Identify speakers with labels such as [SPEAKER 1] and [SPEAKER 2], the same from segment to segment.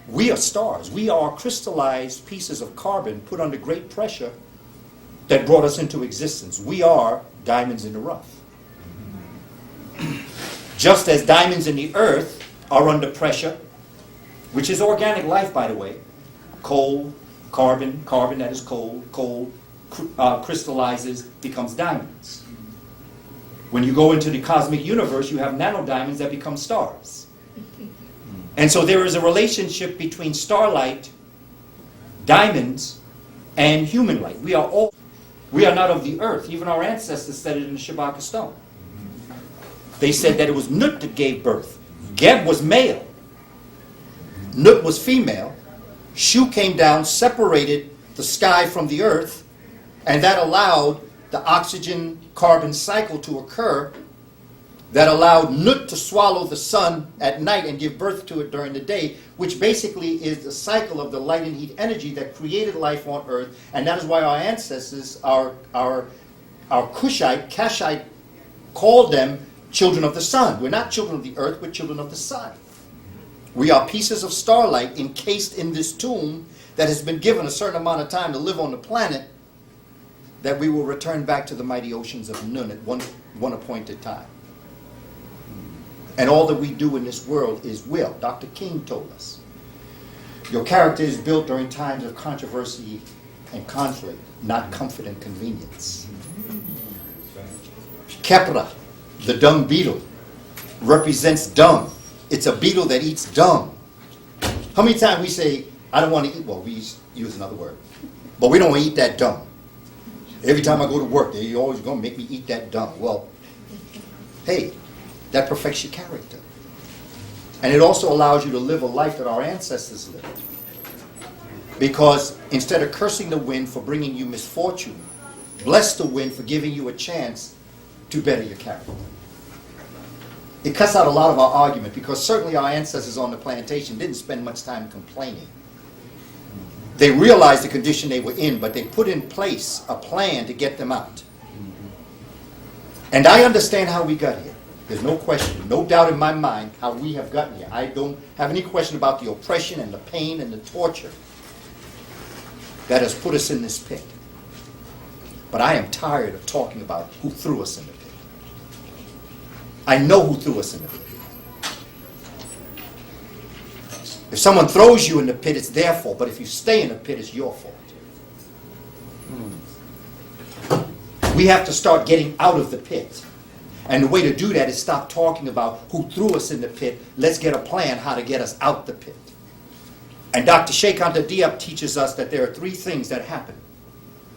[SPEAKER 1] We are stars. We are crystallized pieces of carbon put under great pressure that brought us into existence. We are diamonds in the rough. Just as diamonds in the earth are under pressure, which is organic life, by the way, coal, carbon, that is coal, crystallizes, becomes diamonds. When you go into the cosmic universe, you have nanodiamonds that become stars. And so there is a relationship between starlight, diamonds, and human light. We are not of the earth. Even our ancestors said it in the Shabaka stone. They said that it was Nut that gave birth. Geb was male. Nut was female. Shu came down, separated the sky from the earth, and that allowed the oxygen-carbon cycle to occur, that allowed Nut to swallow the sun at night and give birth to it during the day, which basically is the cycle of the light and heat energy that created life on earth. And that is why our ancestors, our Kushite, Kashite, called them children of the sun. We're not children of the earth, we're children of the sun. We are pieces of starlight encased in this tomb that has been given a certain amount of time to live on the planet, that we will return back to the mighty oceans of Nun at one appointed time. And all that we do in this world is will. Dr. King told us, your character is built during times of controversy and conflict, not comfort and convenience. Kepra, the dung beetle, represents dung. It's a beetle that eats dung. How many times we say, I don't want to eat, well, we use another word, but we don't want to eat that dung. Every time I go to work, they're always going to make me eat that dung. Well, hey, that perfects your character. And it also allows you to live a life that our ancestors lived. Because instead of cursing the wind for bringing you misfortune, bless the wind for giving you a chance to better your character. It cuts out a lot of our argument, because certainly our ancestors on the plantation didn't spend much time complaining. They realized the condition they were in, but they put in place a plan to get them out. And I understand how we got here. There's no question, no doubt in my mind how we have gotten here. I don't have any question about the oppression and the pain and the torture that has put us in this pit. But I am tired of talking about who threw us in the pit. I know who threw us in the pit. If someone throws you in the pit, it's their fault. But if you stay in the pit, it's your fault. We have to start getting out of the pit. And the way to do that is stop talking about who threw us in the pit. Let's get a plan how to get us out the pit. And Dr. Sheikh Anta Diop teaches us that there are three things that happen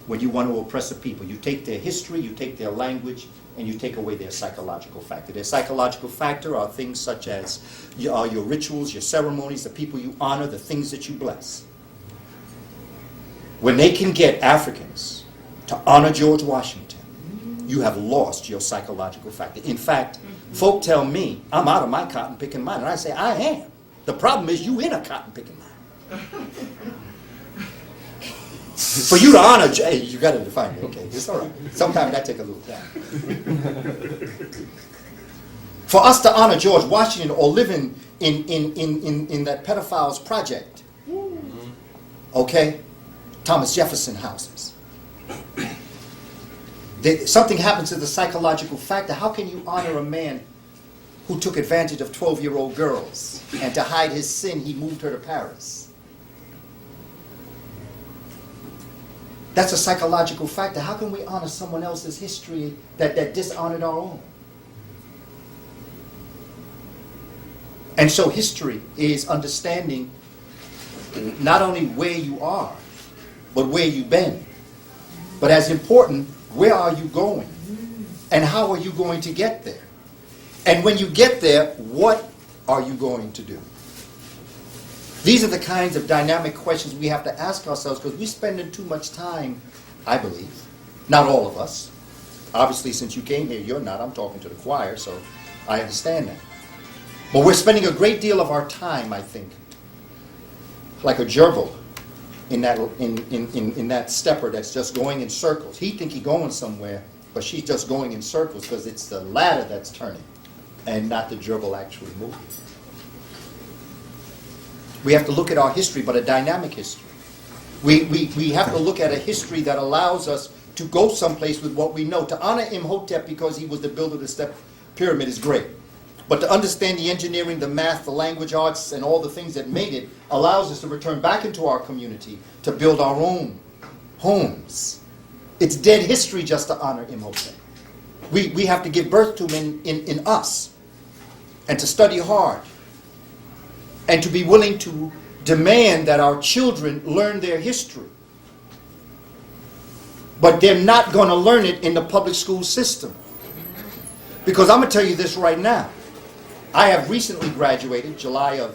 [SPEAKER 1] when you want to oppress a people. You take their history, you take their language, and you take away their psychological factor. Their psychological factor are things such as your rituals, your ceremonies, the people you honor, the things that you bless. When they can get Africans to honor George Washington, you have lost your psychological factor. In fact, folk tell me I'm out of my cotton picking mind, and I say I am. The problem is you in a cotton picking mind. For you to honor, hey, you got to define it. Okay, it's all right. Sometimes that takes a little time. For us to honor George Washington or live in that pedophile's project, okay, Thomas Jefferson houses. Something happens to the psychological factor. How can you honor a man who took advantage of 12-year-old girls, and to hide his sin, he moved her to Paris? That's a psychological factor. How can we honor someone else's history that dishonored our own? And so history is understanding not only where you are, but where you've been. But as important, where are you going? And how are you going to get there? And when you get there, what are you going to do? These are the kinds of dynamic questions we have to ask ourselves, because we're spending too much time, I believe, not all of us. Obviously, since you came here, you're not. I'm talking to the choir, so I understand that. But we're spending a great deal of our time, I think, like a gerbil in that stepper that's just going in circles. He think he's going somewhere, but she's just going in circles because it's the ladder that's turning and not the gerbil actually moving. We have to look at our history, but a dynamic history. We have to look at a history that allows us to go someplace with what we know. To honor Imhotep because he was the builder of the step pyramid is great. But to understand the engineering, the math, the language arts, and all the things that made it allows us to return back into our community to build our own homes. It's dead history just to honor Imhotep. We have to give birth to him in us, and to study hard, and to be willing to demand that our children learn their history. But they're not going to learn it in the public school system. Because I'm going to tell you this right now. I have recently graduated, July of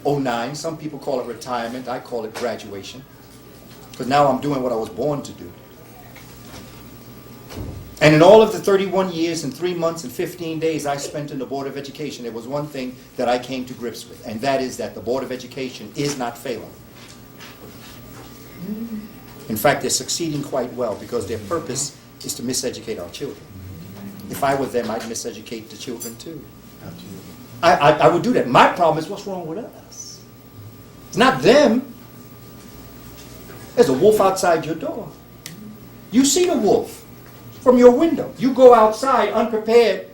[SPEAKER 1] 2009. Some people call it retirement. I call it graduation. Because now I'm doing what I was born to do. And in all of the 31 years and 3 months and 15 days I spent in the Board of Education, there was one thing that I came to grips with, and that is that the Board of Education is not failing. In fact, they're succeeding quite well because their purpose is to miseducate our children. If I were them, I'd miseducate the children too. I would do that. My problem is what's wrong with us? It's not them. There's a wolf outside your door. You see the wolf from your window. You go outside unprepared.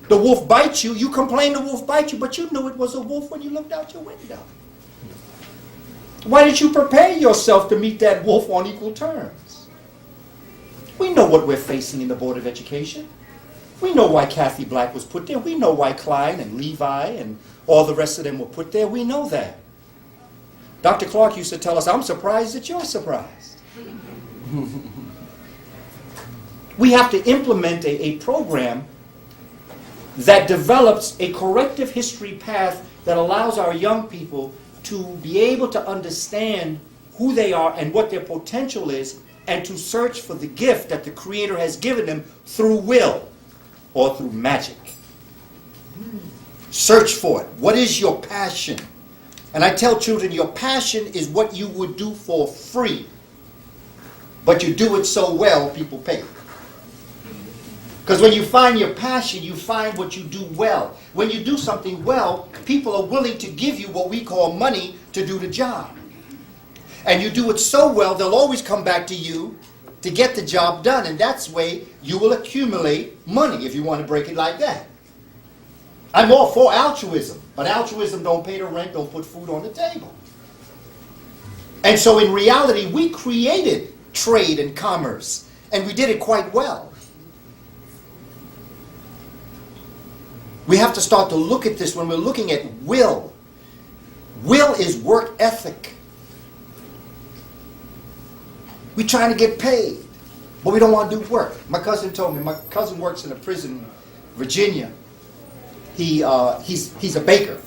[SPEAKER 1] The wolf bites you. You complain the wolf bites you, but you knew it was a wolf when you looked out your window. Why didn't you prepare yourself to meet that wolf on equal terms? We know what we're facing in the Board of Education. We know why Kathy Black was put there. We know why Klein and Levi and all the rest of them were put there. We know that. Dr. Clark used to tell us, I'm surprised that you're surprised. We have to implement a program that develops a corrective history path that allows our young people to be able to understand who they are and what their potential is, and to search for the gift that the Creator has given them through will or through magic. Search for it. What is your passion? And I tell children, your passion is what you would do for free, but you do it so well, people pay. Because when you find your passion, you find what you do well. When you do something well, people are willing to give you what we call money to do the job. And you do it so well, they'll always come back to you to get the job done. And that's the way you will accumulate money, if you want to break it like that. I'm all for altruism, but altruism don't pay the rent, don't put food on the table. And so in reality, we created trade and commerce, and we did it quite well. We have to start to look at this when we're looking at will. Will is work ethic. We're trying to get paid, but we don't want to do work. My cousin told me, my cousin works in a prison in Virginia. He's a baker.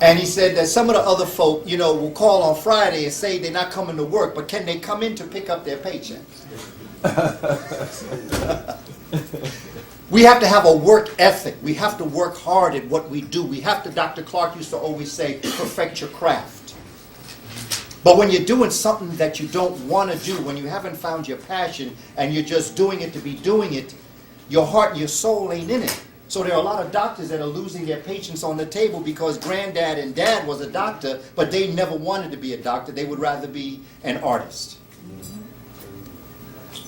[SPEAKER 1] And he said that some of the other folk, will call on Friday and say they're not coming to work, but can they come in to pick up their paychecks? We have to have a work ethic. We have to work hard at what we do. We have to, Dr. Clark used to always say, perfect your craft. But when you're doing something that you don't want to do, when you haven't found your passion and you're just doing it to be doing it, your heart and your soul ain't in it. So there are a lot of doctors that are losing their patients on the table because granddad and dad was a doctor, but they never wanted to be a doctor. They would rather be an artist.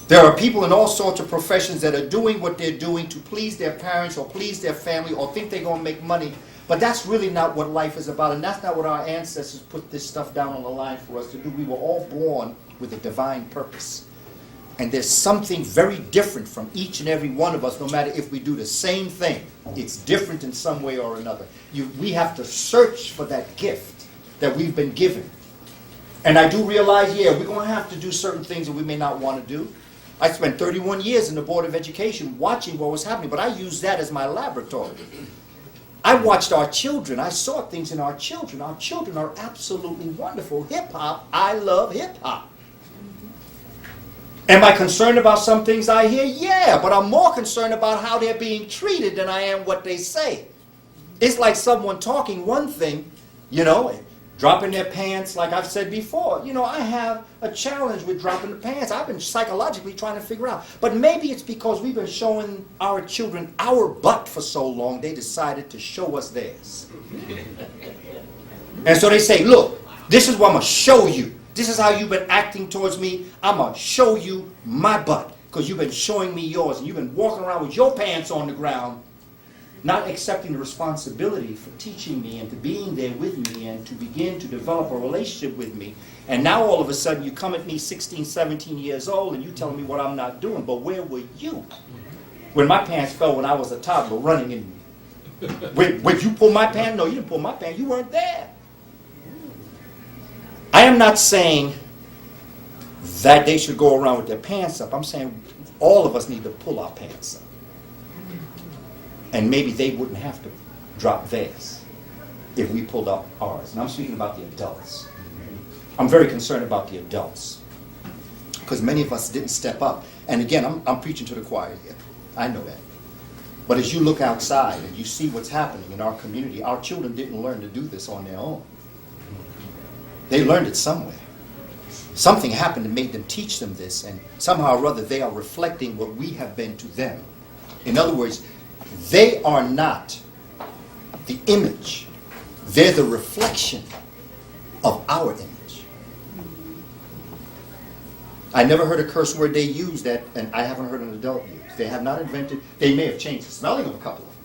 [SPEAKER 1] There are people in all sorts of professions that are doing what they're doing to please their parents or please their family or think they're going to make money. But that's really not what life is about, and that's not what our ancestors put this stuff down on the line for us to do. We were all born with a divine purpose. And there's something very different from each and every one of us, no matter if we do the same thing. It's different in some way or another. We have to search for that gift that we've been given. And I do realize, we're going to have to do certain things that we may not want to do. I spent 31 years in the Board of Education watching what was happening, but I used that as my laboratory. I watched our children. I saw things in our children. Our children are absolutely wonderful. Hip-hop, I love hip-hop. Am I concerned about some things I hear? Yeah, but I'm more concerned about how they're being treated than I am what they say. It's like someone talking one thing, dropping their pants, like I've said before. I have a challenge with dropping the pants. I've been psychologically trying to figure out. But maybe it's because we've been showing our children our butt for so long, they decided to show us theirs. And so they say, look, this is what I'm going to show you. This is how you've been acting towards me. I'm going to show you my butt because you've been showing me yours. And you've been walking around with your pants on the ground, not accepting the responsibility for teaching me and to being there with me and to begin to develop a relationship with me. And now all of a sudden you come at me 16, 17 years old and you telling me what I'm not doing. But where were you when my pants fell when I was a toddler running in me? Would you pull my pants? No, you didn't pull my pants. You weren't there. I am not saying that they should go around with their pants up. I'm saying all of us need to pull our pants up. And maybe they wouldn't have to drop theirs if we pulled up ours. And I'm speaking about the adults. I'm very concerned about the adults because many of us didn't step up. And again, I'm preaching to the choir here. I know that. But as you look outside and you see what's happening in our community, our children didn't learn to do this on their own. They learned it somewhere. Something happened that made them teach them this, and somehow or other they are reflecting what we have been to them. In other words, they are not the image. They're the reflection of our image. I never heard a curse word they use that, and I haven't heard an adult use. They have not invented, they may have changed the spelling of a couple of them.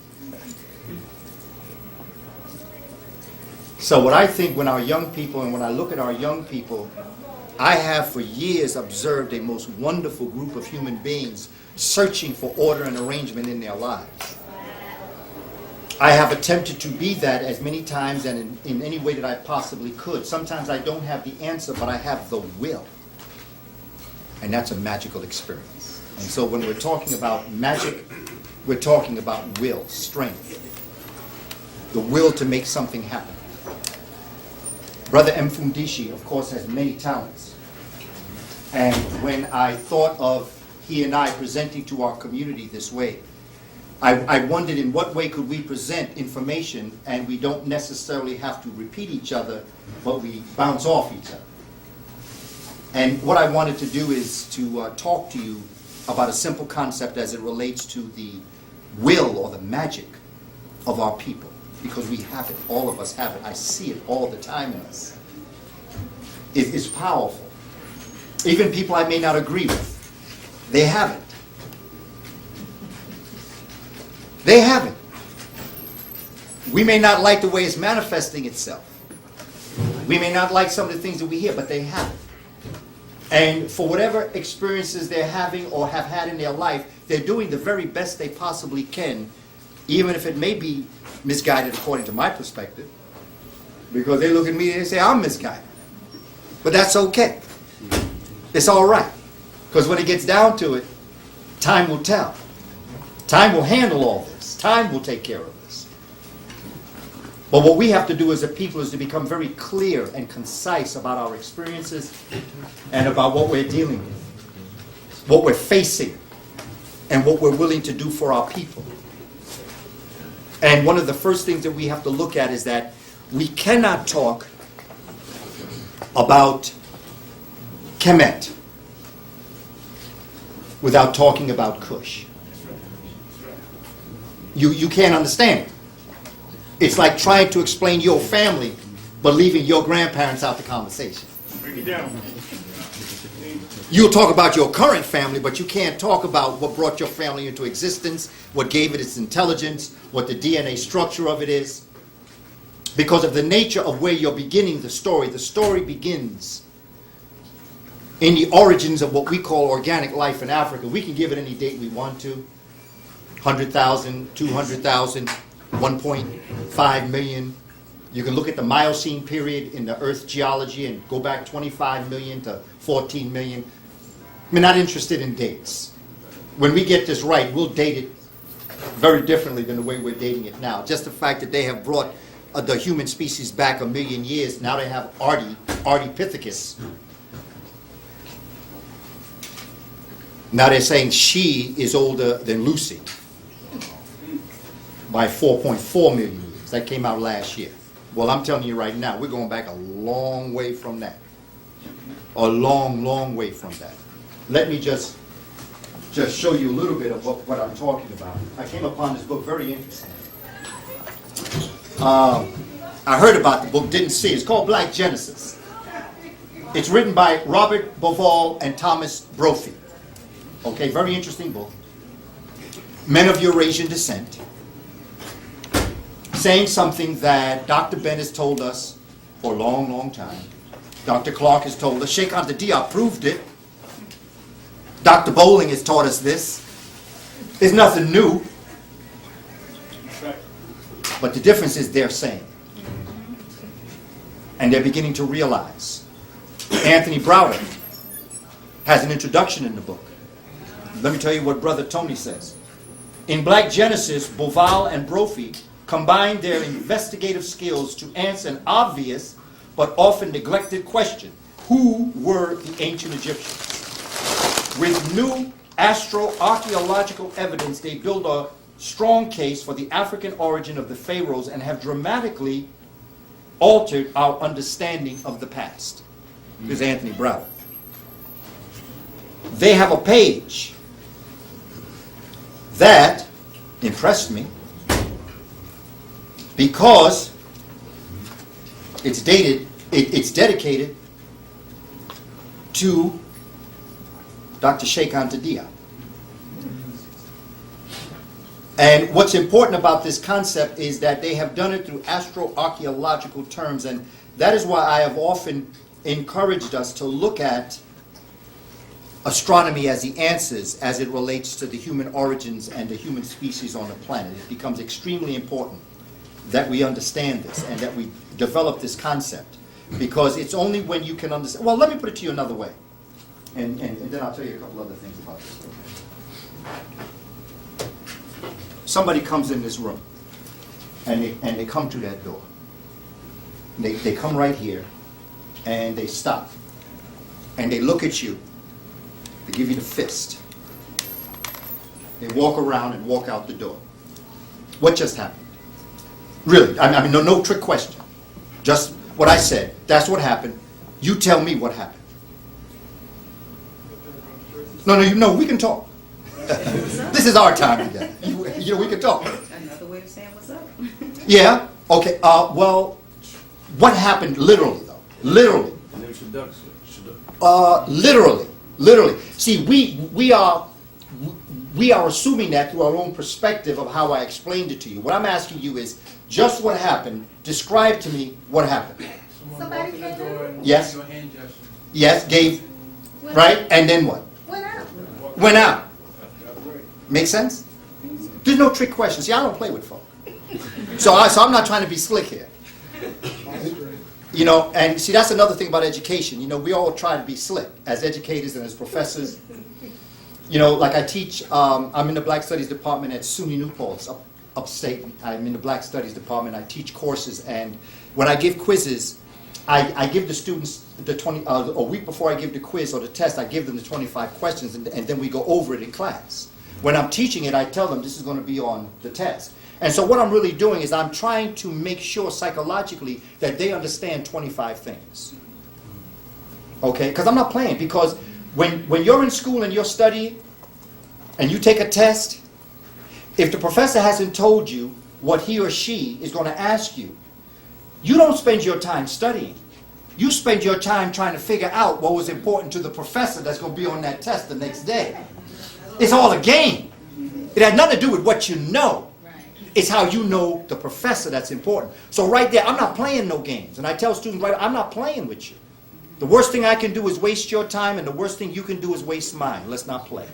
[SPEAKER 1] So what I think when our young people, and when I look at our young people, I have for years observed a most wonderful group of human beings searching for order and arrangement in their lives. I have attempted to be that as many times and in any way that I possibly could. Sometimes I don't have the answer, but I have the will. And that's a magical experience. And so when we're talking about magic, we're talking about will, strength, the will to make something happen. Brother Mfundishi, of course, has many talents. And when I thought of he and I presenting to our community this way, I wondered in what way could we present information and we don't necessarily have to repeat each other, but we bounce off each other. And what I wanted to do is to talk to you about a simple concept as it relates to the will or the magic of our people. Because we have it, all of us have it. I see it all the time in us. It is powerful. Even people I may not agree with, they have it. They have it. We may not like the way it's manifesting itself. We may not like some of the things that we hear, but they have it. And for whatever experiences they're having or have had in their life, they're doing the very best they possibly can, even if it may be misguided according to my perspective. Because they look at me and they say, I'm misguided. But that's okay. It's all right. Because when it gets down to it, time will tell. Time will handle all this. Time will take care of this. But what we have to do as a people is to become very clear and concise about our experiences and about what we're dealing with, what we're facing, and what we're willing to do for our people. And one of the first things that we have to look at is that we cannot talk about Kemet without talking about Kush. You can't understand it. It's like trying to explain your family but leaving your grandparents out the conversation.
[SPEAKER 2] Break it down.
[SPEAKER 1] You'll talk about your current family, but you can't talk about what brought your family into existence, what gave it its intelligence, what the DNA structure of it is. Because of the nature of where you're beginning the story begins in the origins of what we call organic life in Africa. We can give it any date we want to. 100,000, 200,000, 1.5 million. You can look at the Miocene period in the Earth geology and go back 25 million to 14 million. We're not interested in dates. When we get this right, we'll date it very differently than the way we're dating it now. Just the fact that they have brought the human species back 1 million years, now they have Ardipithecus. Now they're saying she is older than Lucy by 4.4 million years. That came out last year. Well, I'm telling you right now, we're going back a long way from that. A long, long way from that. Let me just show you a little bit of what I'm talking about. I came upon this book, very interesting. I heard about the book, didn't see it. It's called Black Genesis. It's written by Robert Bauval and Thomas Brophy. Okay, very interesting book. Men of Eurasian descent. Saying something that Dr. Ben has told us for a long, long time. Dr. Clark has told us. Sheikh Anta Diop proved it. Dr. Bowling has taught us this. There's nothing new. But the difference is they're saying. And they're beginning to realize. Anthony Browder has an introduction in the book. Let me tell you what Brother Tony says. In Black Genesis, Bauval and Brophy combined their investigative skills to answer an obvious but often neglected question. Who were the ancient Egyptians? With new astro-archaeological evidence, they build a strong case for the African origin of the pharaohs and have dramatically altered our understanding of the past. This is Anthony Browder. They have a page that impressed me because it's dedicated to Dr. Sheikh Anta Diop. And what's important about this concept is that they have done it through astro-archaeological terms, and that is why I have often encouraged us to look at astronomy as the answers as it relates to the human origins and the human species on the planet. It becomes extremely important that we understand this and that we develop this concept, because it's only when you can understand. Well, let me put it to you another way, and then I'll tell you a couple other things about this. Somebody comes in this room, and they come to that door. They come right here, and they stop, and they look at you. They give you the fist. They walk around and walk out the door. What just happened? Really, I mean, no trick question. Just what I said. That's what happened. You tell me what happened. No, we can talk. This is our time today. You know, we can talk.
[SPEAKER 2] Another way of saying what's up.
[SPEAKER 1] Yeah. Okay. Well, what happened? Literally, though. Literally.
[SPEAKER 3] An introduction.
[SPEAKER 1] Literally. See, we are assuming that through our own perspective of how I explained it to you. What I'm asking you is just what happened. Describe to me what happened.
[SPEAKER 4] Somebody came in?
[SPEAKER 1] Yes.
[SPEAKER 3] Your hand gesture.
[SPEAKER 1] Yes. Gave. Right. And then what? Went out. Make sense? There's no trick question. See, I don't play with folk. So I'm not trying to be slick here. You know, and see, that's another thing about education. You know, we all try to be slick as educators and as professors. You know, like I teach, I'm in the Black Studies department at SUNY New Paltz, upstate. I'm in the Black Studies department. I teach courses, and when I give quizzes, I give the students a week before I give the quiz or the test, I give them the 25 questions, and then we go over it in class. When I'm teaching it, I tell them this is going to be on the test. And so what I'm really doing is I'm trying to make sure psychologically that they understand 25 things. Okay? Because I'm not playing. Because when you're in school and you're studying and you take a test, if the professor hasn't told you what he or she is going to ask you, you don't spend your time studying. You spend your time trying to figure out what was important to the professor that's going to be on that test the next day. It's all a game. It had nothing to do with what you know. It's how you know the professor that's important. So right there, I'm not playing no games. And I tell students, right, I'm not playing with you. The worst thing I can do is waste your time, and the worst thing you can do is waste mine. Let's not play.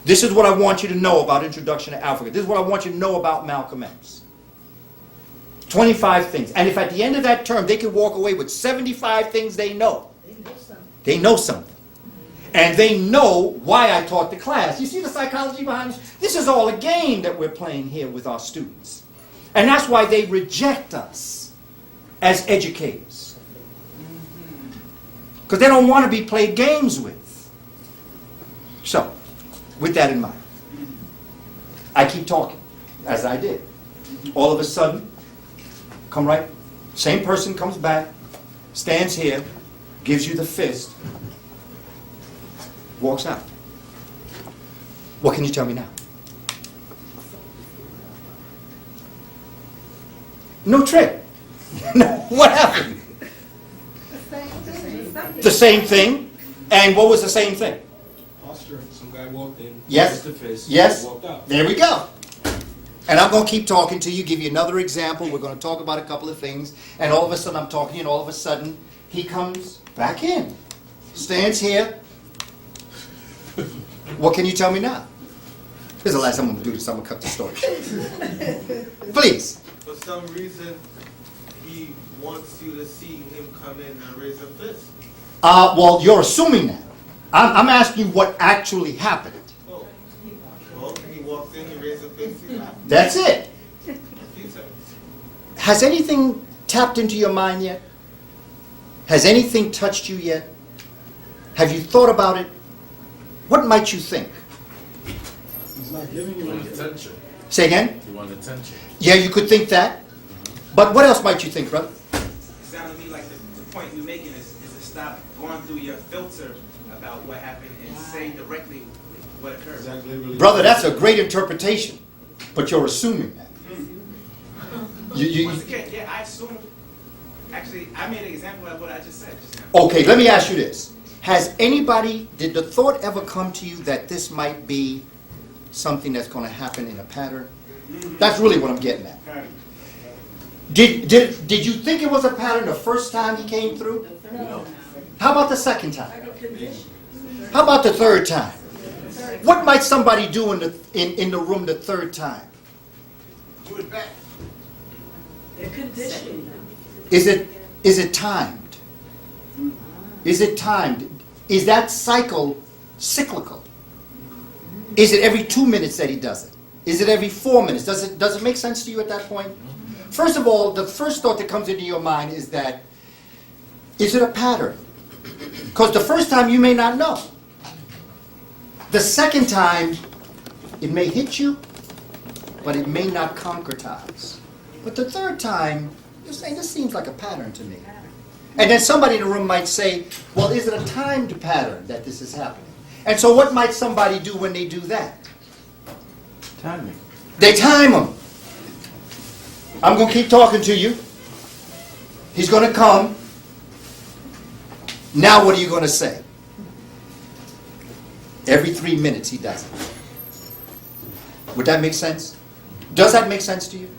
[SPEAKER 1] This is what I want you to know about Introduction to Africa. This is what I want you to know about Malcolm X. 25 things. And if at the end of that term they can walk away with 75 things they know something. And they know why I taught the class. You see the psychology behind this? This is all a game that we're playing here with our students. And that's why they reject us as educators. Because they don't want to be played games with. So, with that in mind, I keep talking, as I did. All of a sudden, come right, same person comes back, stands here, gives you the fist, walks out. What can you tell me now? No trick. What happened? The same thing. And what was the same thing?
[SPEAKER 2] Posture. Some guy walked in.
[SPEAKER 1] Yes.
[SPEAKER 2] The fist,
[SPEAKER 1] Yes.
[SPEAKER 2] Walked out.
[SPEAKER 1] There we go. And I'm going to keep talking to you, give you another example. We're going to talk about a couple of things. And all of a sudden I'm talking, and all of a sudden he comes back in. Stands here. What can you tell me now? This is the last time I'm going to do this. I'm going to cut the story short. Please.
[SPEAKER 3] For some reason, he wants you to see him come in and raise a fist.
[SPEAKER 1] Well, you're assuming that. I'm asking you what actually happened.
[SPEAKER 3] Oh. Well, he walked in, he raised a fist, he laughed.
[SPEAKER 1] That's it.
[SPEAKER 3] A few times.
[SPEAKER 1] Has anything tapped into your mind yet? Has anything touched you yet? Have you thought about it? What might you think?
[SPEAKER 2] He's not giving you anything.
[SPEAKER 5] Attention.
[SPEAKER 1] Say again?
[SPEAKER 5] You want attention.
[SPEAKER 1] Yeah, you could think that. But what else might you think, brother?
[SPEAKER 6] It sounded to me like the point you're making is to stop going through your filter about what happened and say directly what occurred.
[SPEAKER 2] Exactly. Really.
[SPEAKER 1] Brother, that's a great interpretation. But you're assuming that.
[SPEAKER 6] Once again, yeah, I assume. Actually, I made an example of what I just said just now.
[SPEAKER 1] Okay, let me ask you this. Did the thought ever come to you that this might be something that's going to happen in a pattern? That's really what I'm getting at. Did you think it was a pattern the first time he came through?
[SPEAKER 5] No.
[SPEAKER 1] How about the second time? How about the third time? What might somebody do in the room the third time?
[SPEAKER 3] Do it back.
[SPEAKER 7] They're conditioned.
[SPEAKER 1] Is it timed? Is it timed? Is that cycle cyclical? Is it every 2 minutes that he does it? Is it every 4 minutes? Does it make sense to you at that point? First of all, the first thought that comes into your mind is that, is it a pattern? Because the first time you may not know. The second time, it may hit you, but it may not concretize. But the third time, you're saying, this seems like a pattern to me. And then somebody in the room might say, well, is it a timed pattern that this is happening? And so what might somebody do when they do that?
[SPEAKER 5] Timing.
[SPEAKER 1] They time them. I'm going to keep talking to you. He's going to come. Now what are you going to say? Every 3 minutes he does it. Would that make sense? Does that make sense to you?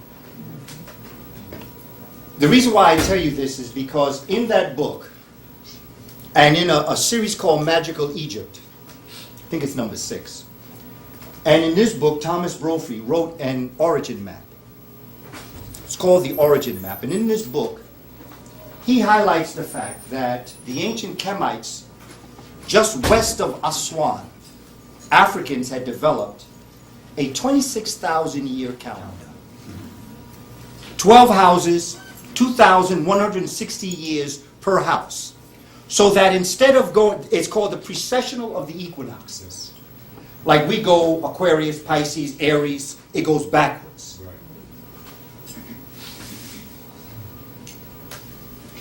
[SPEAKER 1] The reason why I tell you this is because in that book, and in a series called Magical Egypt, I think it's number 6, and in this book, Thomas Brophy wrote an origin map. It's called the Origin Map. And in this book, he highlights the fact that the ancient Kemites, just west of Aswan, Africans had developed a 26,000-year calendar. 12 houses, 2,160 years per house. So that instead of going, it's called the precessional of the equinoxes. Like we go Aquarius, Pisces, Aries, it goes backwards.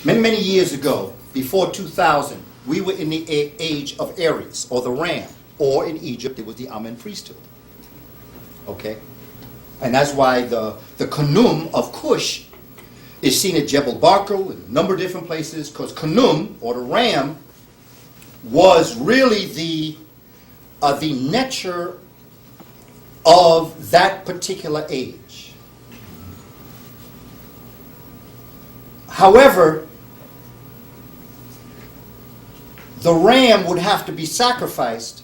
[SPEAKER 1] Many years ago, before 2000, we were in the age of Aries, or the ram, or in Egypt, it was the Amen priesthood. Okay? And that's why the Khnum of Cush is seen at Jebel Barkal and a number of different places, because Khnum, or the ram, was really the nature of that particular age. However, the ram would have to be sacrificed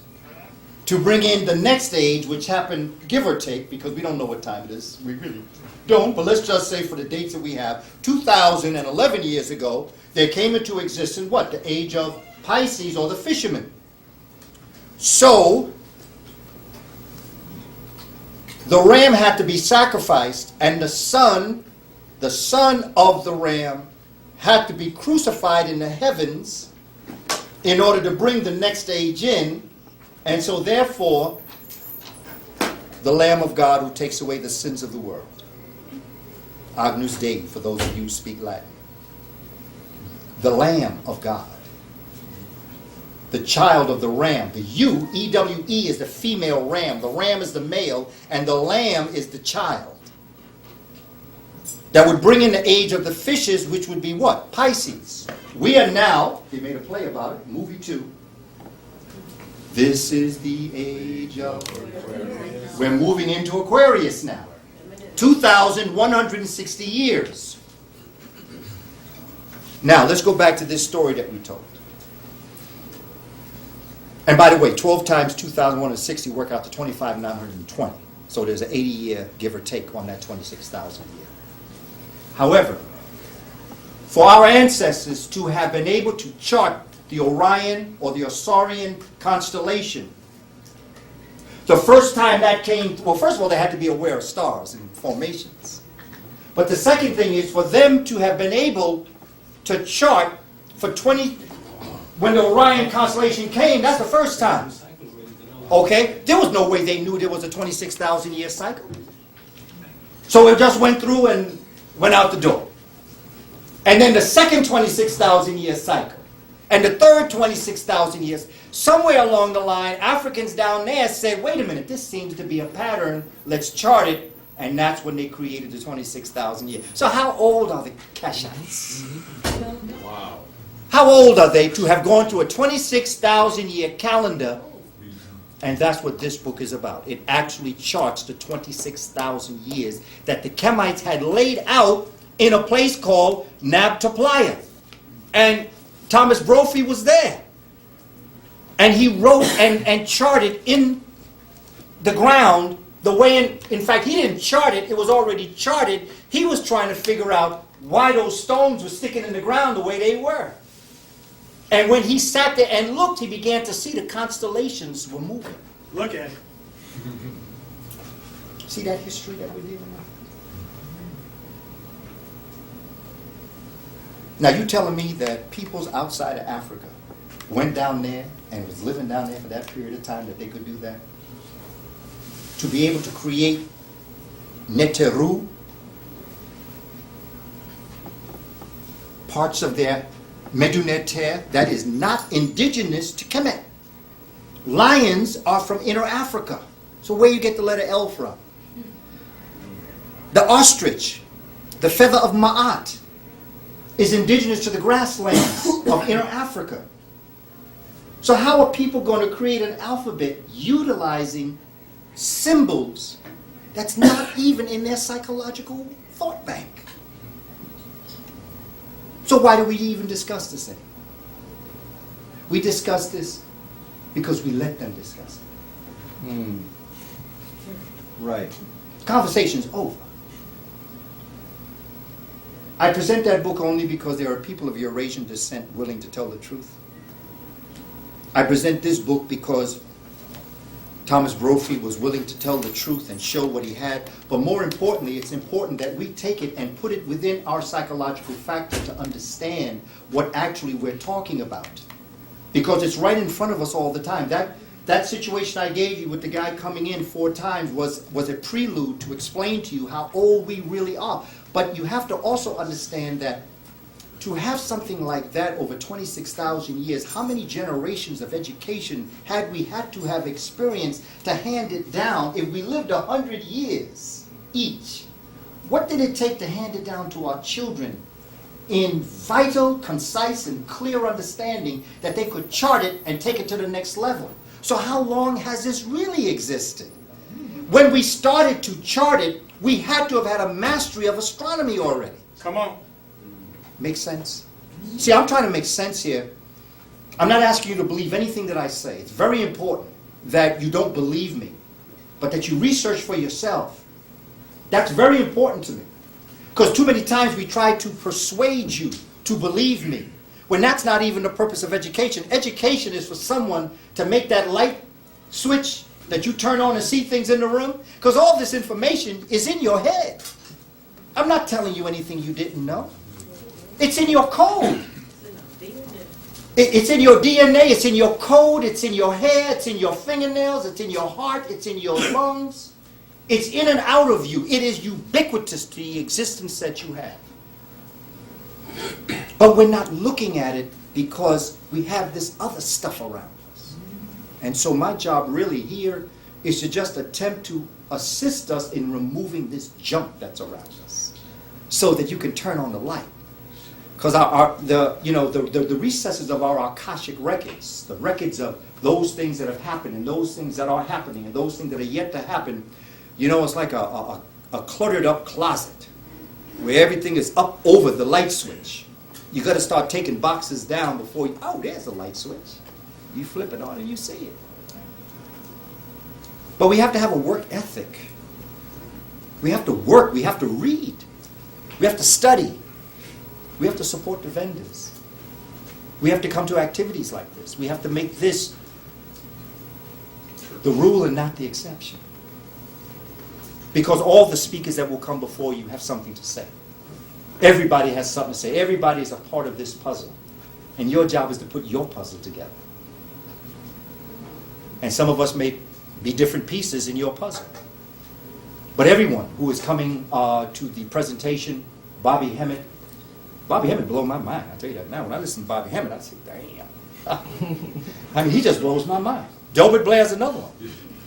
[SPEAKER 1] to bring in the next age, which happened, give or take, because we don't know what time it is. We really don't, but let's just say for the dates that we have, 2011 years ago, there came into existence what? The age of Pisces, or the fishermen. So, the ram had to be sacrificed, and the son of the ram had to be crucified in the heavens in order to bring the next age in. And so therefore, the Lamb of God who takes away the sins of the world. Agnus Dei, for those of you who speak Latin. The Lamb of God. The child of the ram. The E-W-E, is the female ram. The ram is the male, and the lamb is the child. that would bring in the age of the fishes, which would be what? Pisces. We are now, they made a play about it, movie 2. This is the age of Aquarius. We're moving into Aquarius now. 2,160 years. Now, let's go back to this story that we told. And by the way, 12 times 2,160 work out to 25,920. So there's an 80-year give or take on that 26,000 year. However, for our ancestors to have been able to chart the Orion or the Osirian constellation, the first time that came, well, first of all, they had to be aware of stars and formations. But the second thing is for them to have been able to chart for 20, when the Orion constellation came, that's the first time. Okay? There was no way they knew there was a 26,000 year cycle. So it just went through and went out the door. And then the second 26,000 year cycle. And the third 26,000 years. Somewhere along the line, Africans down there said, wait a minute, this seems to be a pattern. Let's chart it. And that's when they created the 26,000 years. So how old are the Kashites?
[SPEAKER 5] Wow.
[SPEAKER 1] How old are they to have gone through a 26,000 year calendar? And that's what this book is about. It actually charts the 26,000 years that the Kemites had laid out in a place called Nabtaplaya. And Thomas Brophy was there. And he wrote and charted in the ground the way, in fact, he didn't chart it, it was already charted. He was trying to figure out why those stones were sticking in the ground the way they were. And when he sat there and looked, he began to see the constellations were moving.
[SPEAKER 2] Look at it.
[SPEAKER 1] See that history that we're dealing with? Now you telling me that peoples outside of Africa went down there and was living down there for that period of time that they could do that? To be able to create Neteru, parts of their Meduneter, that is not indigenous to Kemet. Lions are from Inner Africa. So where you get the letter L from? The ostrich, the feather of Ma'at, is indigenous to the grasslands of Inner Africa. So how are people going to create an alphabet utilizing symbols that's not even in their psychological thought bank? So why do we even discuss this thing? We discuss this because we let them discuss it.
[SPEAKER 5] Right.
[SPEAKER 1] Conversation's over. I present that book only because there are people of Eurasian descent willing to tell the truth. I present this book because Thomas Brophy was willing to tell the truth and show what he had. But more importantly, it's important that we take it and put it within our psychological factor to understand what actually we're talking about. Because it's right in front of us all the time. That situation I gave you with the guy coming in 4 times was a prelude to explain to you how old we really are. But you have to also understand that to have something like that over 26,000 years, how many generations of education had we had to have experienced to hand it down? If we lived 100 years each, what did it take to hand it down to our children in vital, concise, and clear understanding that they could chart it and take it to the next level? So how long has this really existed? When we started to chart it, we had to have had a mastery of astronomy already.
[SPEAKER 2] Come on.
[SPEAKER 1] Make sense? See, I'm trying to make sense here. I'm not asking you to believe anything that I say. It's very important that you don't believe me, but that you research for yourself. That's very important to me. Because too many times we try to persuade you to believe me, when that's not even the purpose of education. Education is for someone to make that light switch that you turn on and see things in the room. Because all this information is in your head. I'm not telling you anything you didn't know. It's in your code. It's in your DNA, it's in your code, it's in your hair, it's in your fingernails, it's in your heart, it's in your lungs. It's in and out of you. It is ubiquitous to the existence that you have. But we're not looking at it because we have this other stuff around us. And so my job really here is to just attempt to assist us in removing this junk that's around us. so that you can turn on the light. Because the recesses of our Akashic records, the records of those things that have happened and those things that are happening and those things that are yet to happen, it's like a cluttered up closet where everything is up over the light switch. You got to start taking boxes down before you, oh, there's a light switch. You flip it on and you see it. But we have to have a work ethic. We have to work. We have to read. We have to study. We have to support the vendors. We have to come to activities like this. We have to make this the rule and not the exception. Because all the speakers that will come before you have something to say. Everybody has something to say. Everybody is a part of this puzzle. And your job is to put your puzzle together. And some of us may be different pieces in your puzzle. But everyone who is coming to the presentation, Bobby Kemet blew my mind. I tell you that now. When I listen to Bobby Kemet, I say, damn. I mean, he just blows my mind. Delbert Blair's another one.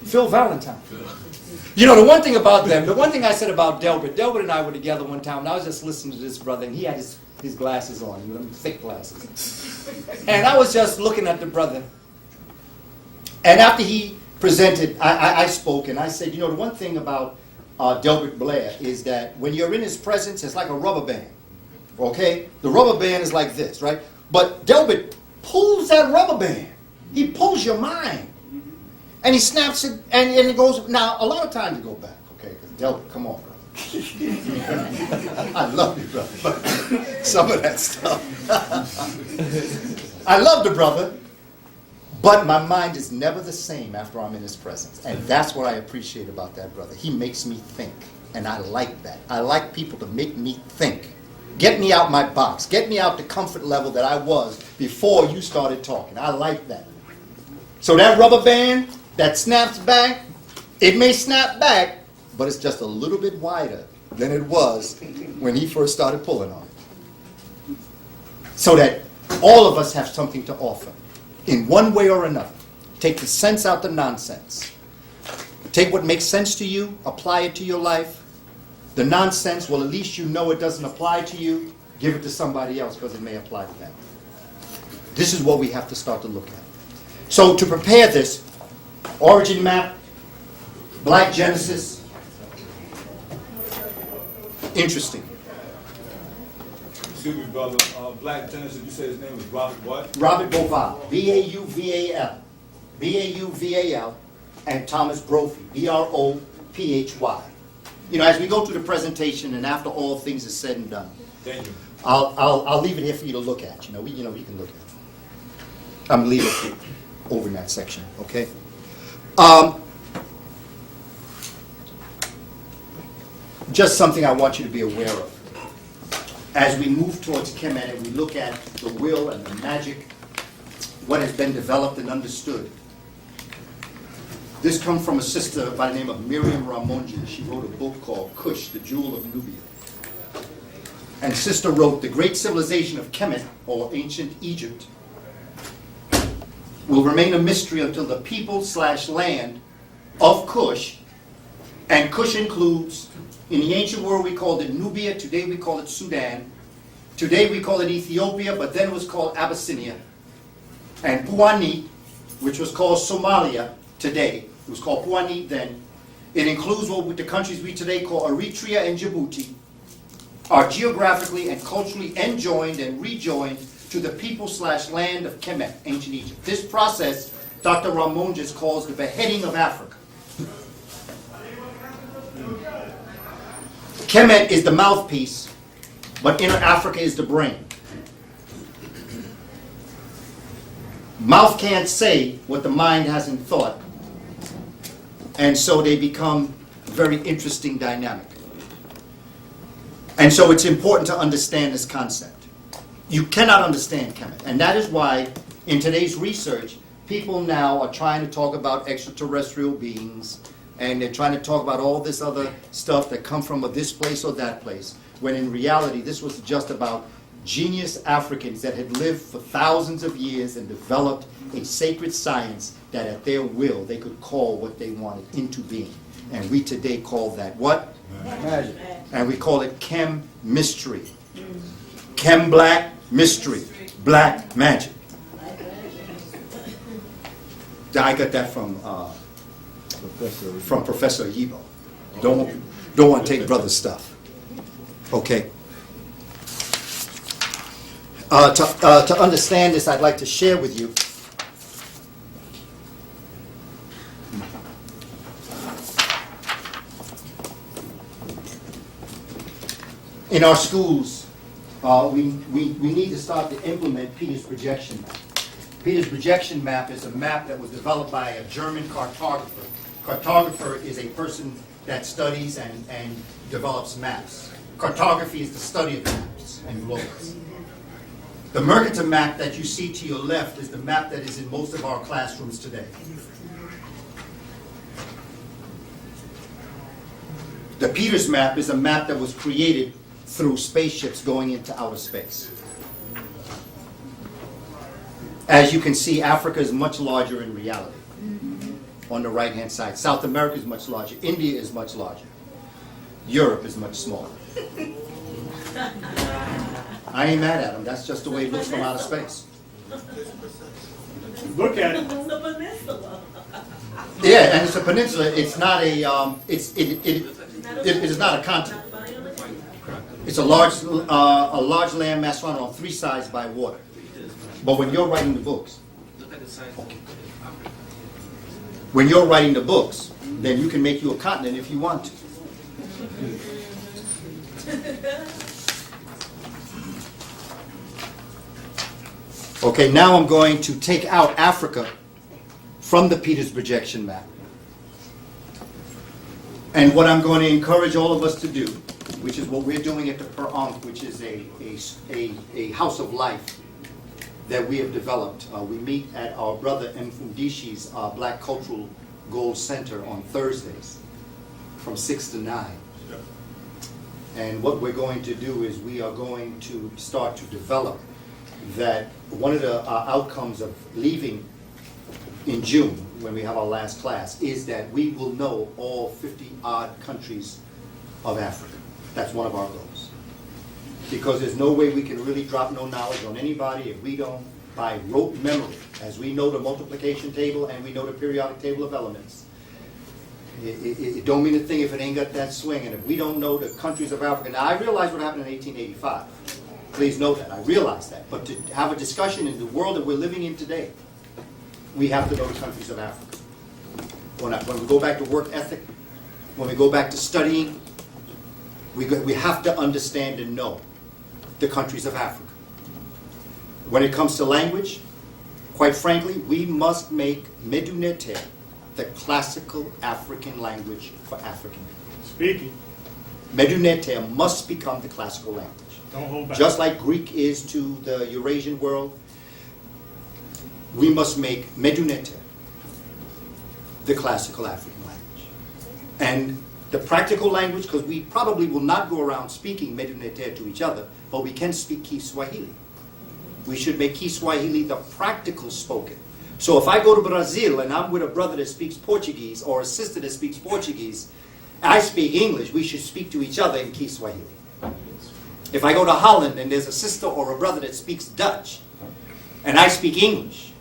[SPEAKER 1] Phil Valentine. The one thing about them, the one thing I said about Delbert and I were together one time, and I was just listening to this brother, and he had his glasses on, thick glasses. And I was just looking at the brother. And after he presented, I spoke, and I said, the one thing about Delbert Blair is that when you're in his presence, it's like a rubber band. Okay? The rubber band is like this, right? But Delbert pulls that rubber band. He pulls your mind. And he snaps it, and it goes. Now, a lot of times you go back, okay? Because Delbert, come on, brother. I love you, brother. But some of that stuff. I love the brother, but my mind is never the same after I'm in his presence. And that's what I appreciate about that brother. He makes me think, and I like that. I like people to make me think. Get me out my box. Get me out the comfort level that I was before you started talking. I like that. So that rubber band that snaps back, it may snap back, but it's just a little bit wider than it was when he first started pulling on it. So that all of us have something to offer in one way or another. Take the sense out the nonsense. Take what makes sense to you, apply it to your life. The nonsense, well, at least you know it doesn't apply to you. Give it to somebody else because it may apply to them. This is what we have to start to look at. So to prepare this, origin map, Black Genesis, interesting.
[SPEAKER 5] Excuse me, brother. Black Genesis, you said his name was Robert what?
[SPEAKER 1] Robert Bauval, B-A-U-V-A-L, B-A-U-V-A-L, and Thomas Brophy, B-R-O-P-H-Y. As we go through the presentation and after all things are said and done,
[SPEAKER 5] Thank you.
[SPEAKER 1] I'll leave it here for you to look at. We can look at it. I'm leaving it over in that section, okay? Just something I want you to be aware of. As we move towards Kemet and we look at the will and the magic, what has been developed and understood. This comes from a sister by the name of Miriam Ramonji. She wrote a book called Kush, the Jewel of Nubia. And sister wrote, the great civilization of Kemet, or ancient Egypt, will remain a mystery until the people/land of Kush, and Kush includes, in the ancient world we called it Nubia, today we call it Sudan, today we call it Ethiopia, but then it was called Abyssinia, and Pwani, which was called Somalia today, it was called Pwani then. It includes what the countries we today call Eritrea and Djibouti, are geographically and culturally enjoined and rejoined to the people/land of Kemet, ancient Egypt. This process, Dr. Ramonjes calls the beheading of Africa. Kemet is the mouthpiece, but inner Africa is the brain. Mouth can't say what the mind hasn't thought, and so they become a very interesting dynamic. And so it's important to understand this concept. You cannot understand Kemet. And that is why, in today's research, people now are trying to talk about extraterrestrial beings, and they're trying to talk about all this other stuff that come from this place or that place, when in reality, this was just about genius Africans that had lived for thousands of years and developed a sacred science that at their will, they could call what they wanted into being. And we today call that what?
[SPEAKER 5] Magic.
[SPEAKER 1] And we call it Chem Mystery. Chem Black Mystery. Black Magic. I got that from Professor Yibo. Don't want to take brother's stuff. Okay. To understand this, I'd like to share with you in our schools, we need to start to implement Peter's projection map. Peter's projection map is a map that was developed by a German cartographer. Cartographer is a person that studies and develops maps. Cartography is the study of maps and globes. The Mercator map that you see to your left is the map that is in most of our classrooms today. The Peters map is a map that was created through spaceships going into outer space. As you can see, Africa is much larger in reality. On the right-hand side. South America is much larger. India is much larger. Europe is much smaller. I ain't mad at them. That's just the way it looks from outer space.
[SPEAKER 2] Look at it.
[SPEAKER 7] The peninsula.
[SPEAKER 1] Yeah, and it's a peninsula. It's not a. It is not a continent. It's a large landmass surrounded on three sides by water. But when you're writing the books, when you're writing the books, then you can make you a continent if you want to. Okay, now I'm going to take out Africa from the Peters projection map. And what I'm going to encourage all of us to do, which is what we're doing at the Per Ankh, which is a house of life that we have developed. We meet at our brother Mfundishi's Black Cultural Goals Center on Thursdays from 6 to 9. And what we're going to do is we are going to start to develop that. One of the outcomes of leaving in June, when we have our last class, is that we will know all 50-odd countries of Africa. That's one of our goals. Because there's no way we can really drop no knowledge on anybody if we don't, by rote memory, as we know the multiplication table and we know the periodic table of elements. It don't mean a thing if it ain't got that swing. And if we don't know the countries of Africa. Now, I realize what happened in 1885. Please know that. I realize that. But to have a discussion in the world that we're living in today, we have to know the countries of Africa. When we go back to work ethic, when we go back to studying, we have to understand and know the countries of Africa. When it comes to language, quite frankly, we must make Medunete the classical African language for African people.
[SPEAKER 2] Speaking.
[SPEAKER 1] Medunete must become the classical language.
[SPEAKER 2] Don't hold back.
[SPEAKER 1] Just like Greek is to the Eurasian world, we must make Medunete the classical African language. And the practical language, because we probably will not go around speaking Medunete to each other, but we can speak Kiswahili. We should make Kiswahili the practical spoken. So if I go to Brazil and I'm with a brother that speaks Portuguese or a sister that speaks Portuguese, and I speak English, we should speak to each other in Kiswahili. If I go to Holland and there's a sister or a brother that speaks Dutch, and I speak English,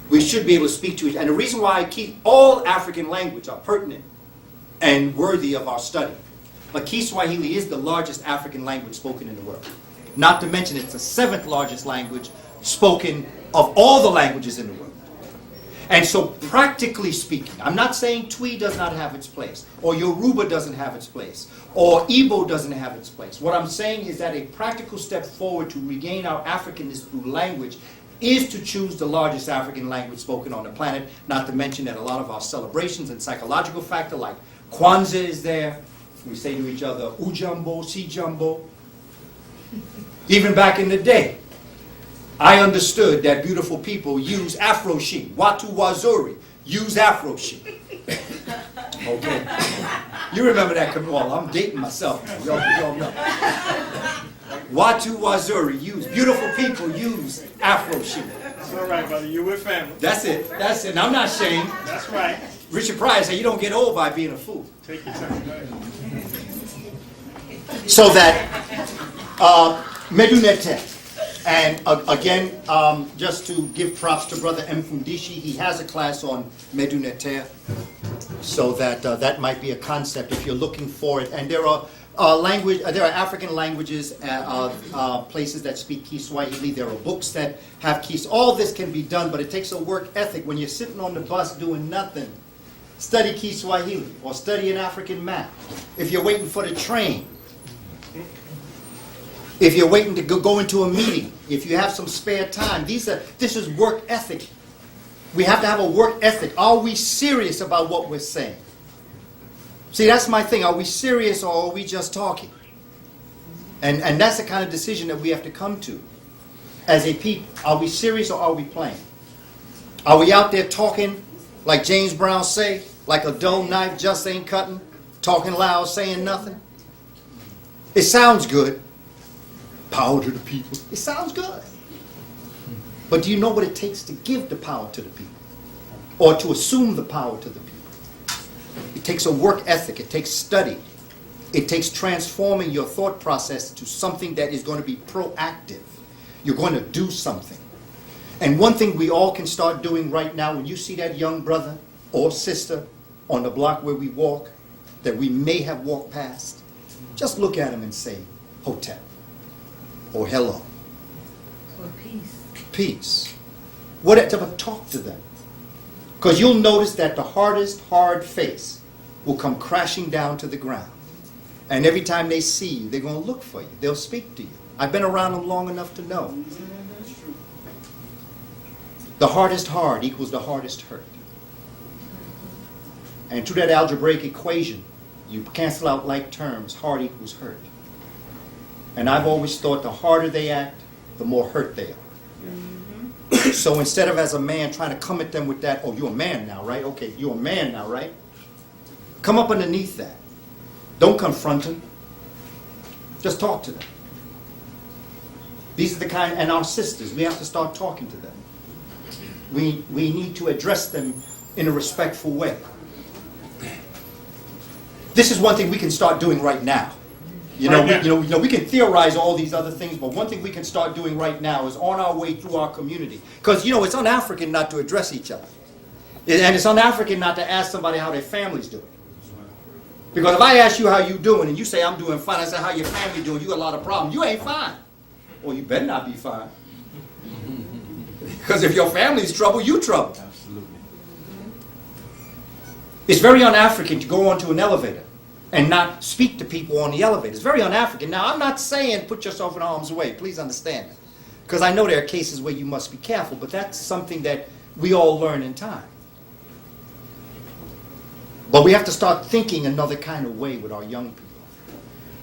[SPEAKER 1] we should be able to speak to each other. And the reason why I keep all African language are pertinent and worthy of our study. But Kiswahili is the largest African language spoken in the world. Not to mention it's the 7th largest language spoken of all the languages in the world. And so practically speaking, I'm not saying Twi does not have its place, or Yoruba doesn't have its place, or Igbo doesn't have its place. What I'm saying is that a practical step forward to regain our Africanness through language is to choose the largest African language spoken on the planet, not to mention that a lot of our celebrations and psychological factor like Kwanzaa is there. We say to each other, Ujambo, Sijambo. Even back in the day, I understood that beautiful people use Afro-Sheen. Watu Wazuri use Afro-Sheen. Okay. You remember that? Well, I'm dating myself now. Y'all know. Watu Wazuri use. Beautiful people use Afro-Sheen.
[SPEAKER 2] That's all right, brother. You with family.
[SPEAKER 1] That's it. That's it. And I'm not ashamed.
[SPEAKER 2] That's right.
[SPEAKER 1] Richard Pryor said you don't get old by being a fool.
[SPEAKER 2] Take your time. Go ahead.
[SPEAKER 1] So that, Medunete. And again, just to give props to Brother Mfundishi, he has a class on Medunete. So that that might be a concept if you're looking for it. And there are there are African languages, places that speak Kiswahili. There are books that have All this can be done, but it takes a work ethic. When you're sitting on the bus doing nothing, study Kiswahili or study an African map. If you're waiting for the train, if you're waiting to go into a meeting, if you have some spare time, this is work ethic. We have to have a work ethic. Are we serious about what we're saying? See, that's my thing. Are we serious or are we just talking? And that's the kind of decision that we have to come to as a people. Are we serious or are we playing? Are we out there talking like James Brown say, like a dull knife just ain't cutting, talking loud, saying nothing? It sounds good. Power to the people. It sounds good. But do you know what it takes to give the power to the people? Or to assume the power to the people? It takes a work ethic. It takes study. It takes transforming your thought process to something that is going to be proactive. You're going to do something. And one thing we all can start doing right now, when you see that young brother or sister on the block where we walk, that we may have walked past, just look at him and say, Hotep. Or hello.
[SPEAKER 7] Or peace.
[SPEAKER 1] Peace. Whatever, talk to them. Because you'll notice that the hardest hard face will come crashing down to the ground. And every time they see you, they're going to look for you. They'll speak to you. I've been around them long enough to know. The hardest hard equals the hardest hurt. And to that algebraic equation, you cancel out like terms. Hard equals hurt. And I've always thought the harder they act, the more hurt they are. So instead of as a man trying to come at them with that, oh, you're a man now, right? Okay, you're a man now, right? Come up underneath that. Don't confront them. Just talk to them. These are the kind, and our sisters, we have to start talking to them. We need to address them in a respectful way. This is one thing we can start doing right now. We can theorize all these other things, but one thing we can start doing right now is on our way through our community. Because, it's un-African not to address each other. And it's un-African not to ask somebody how their family's doing. Because if I ask you how you doing, and you say, I'm doing fine, I say, how your family doing? You got a lot of problems. You ain't fine. Well, you better not be fine. Because if your family's trouble, you trouble.
[SPEAKER 5] Absolutely.
[SPEAKER 1] It's very un-African to go onto an elevator and not speak to people on the elevator. It's very un-African. Now, I'm not saying put yourself in harm's way. Please understand that. Because I know there are cases where you must be careful, but that's something that we all learn in time. But we have to start thinking another kind of way with our young people.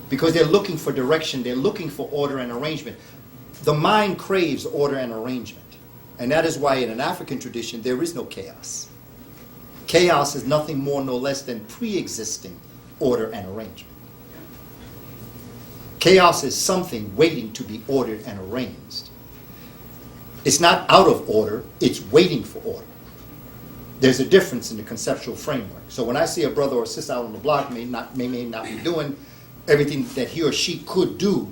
[SPEAKER 1] Because they're looking for direction. They're looking for order and arrangement. The mind craves order and arrangement. And that is why in an African tradition, there is no chaos. Chaos is nothing more nor less than pre-existing order and arrangement. Chaos is something waiting to be ordered and arranged. It's not out of order, it's waiting for order. There's a difference in the conceptual framework. So when I see a brother or sister out on the block may not be doing everything that he or she could do,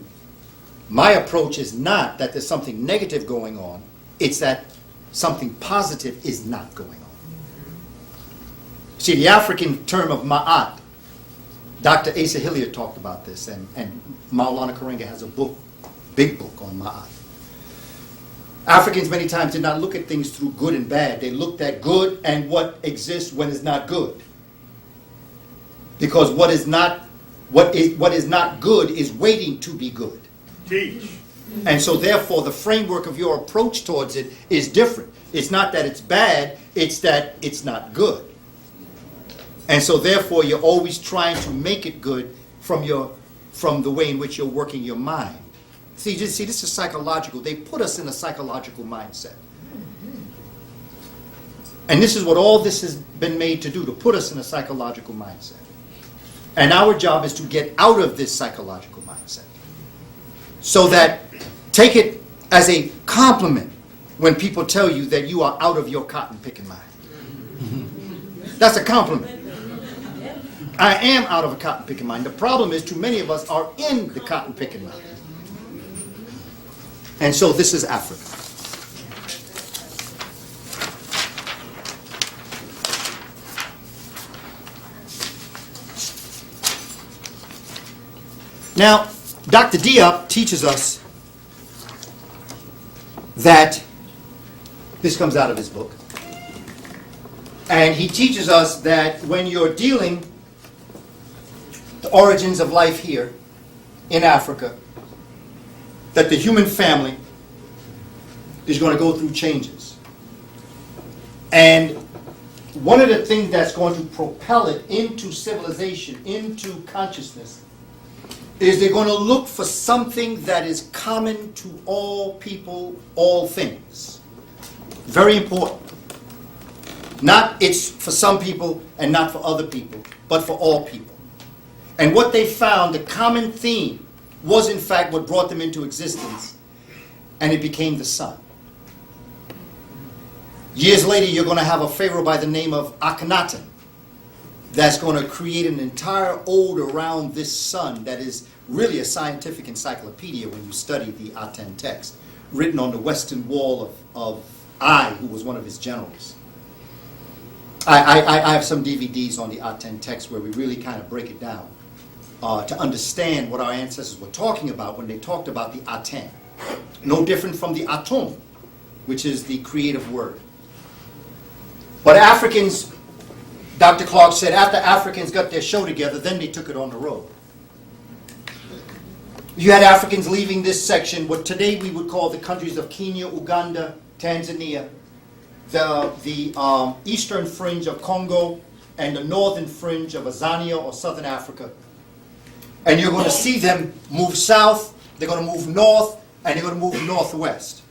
[SPEAKER 1] my approach is not that there's something negative going on, it's that something positive is not going on. See, the African term of ma'at, Dr. Asa Hilliard talked about this, and Maulana Karenga has a book, big book on ma'at. Africans many times did not look at things through good and bad. They looked at good and what exists when it's not good. Because what is not good is waiting to be good.
[SPEAKER 2] Teach.
[SPEAKER 1] And so therefore the framework of your approach towards it is different. It's not that it's bad, it's that it's not good. And so therefore you're always trying to make it good from the way in which you're working your mind. See, this is psychological. They put us in a psychological mindset. And this is what all this has been made to do, to put us in a psychological mindset. And our job is to get out of this psychological mindset. So that, take it as a compliment when people tell you that you are out of your cotton picking mind. That's a compliment. I am out of a cotton picking mind. The problem is too many of us are in the cotton picking mind. And so this is Africa. Now, Dr. Diop teaches us that, this comes out of his book, and he teaches us that when you're dealing the origins of life here in Africa, that the human family is going to go through changes. And one of the things that's going to propel it into civilization, into consciousness, is they're going to look for something that is common to all people, all things. Very important. Not it's for some people and not for other people, but for all people. And what they found, the common theme, was in fact what brought them into existence, and it became the sun. Years later, you're going to have a pharaoh by the name of Akhenaten that's going to create an entire ode around this sun that is really a scientific encyclopedia when you study the Aten text, written on the western wall of Ai, who was one of his generals. I have some DVDs on the Aten text where we really kind of break it down to understand what our ancestors were talking about when they talked about the Aten. No different from the Atum, which is the creative word. But Africans, Dr. Clark said, after Africans got their show together, then they took it on the road. You had Africans leaving this section, what today we would call the countries of Kenya, Uganda, Tanzania, the eastern fringe of Congo, and the northern fringe of Azania or southern Africa. And you're going to see them move south, they're going to move north, and they're going to move northwest.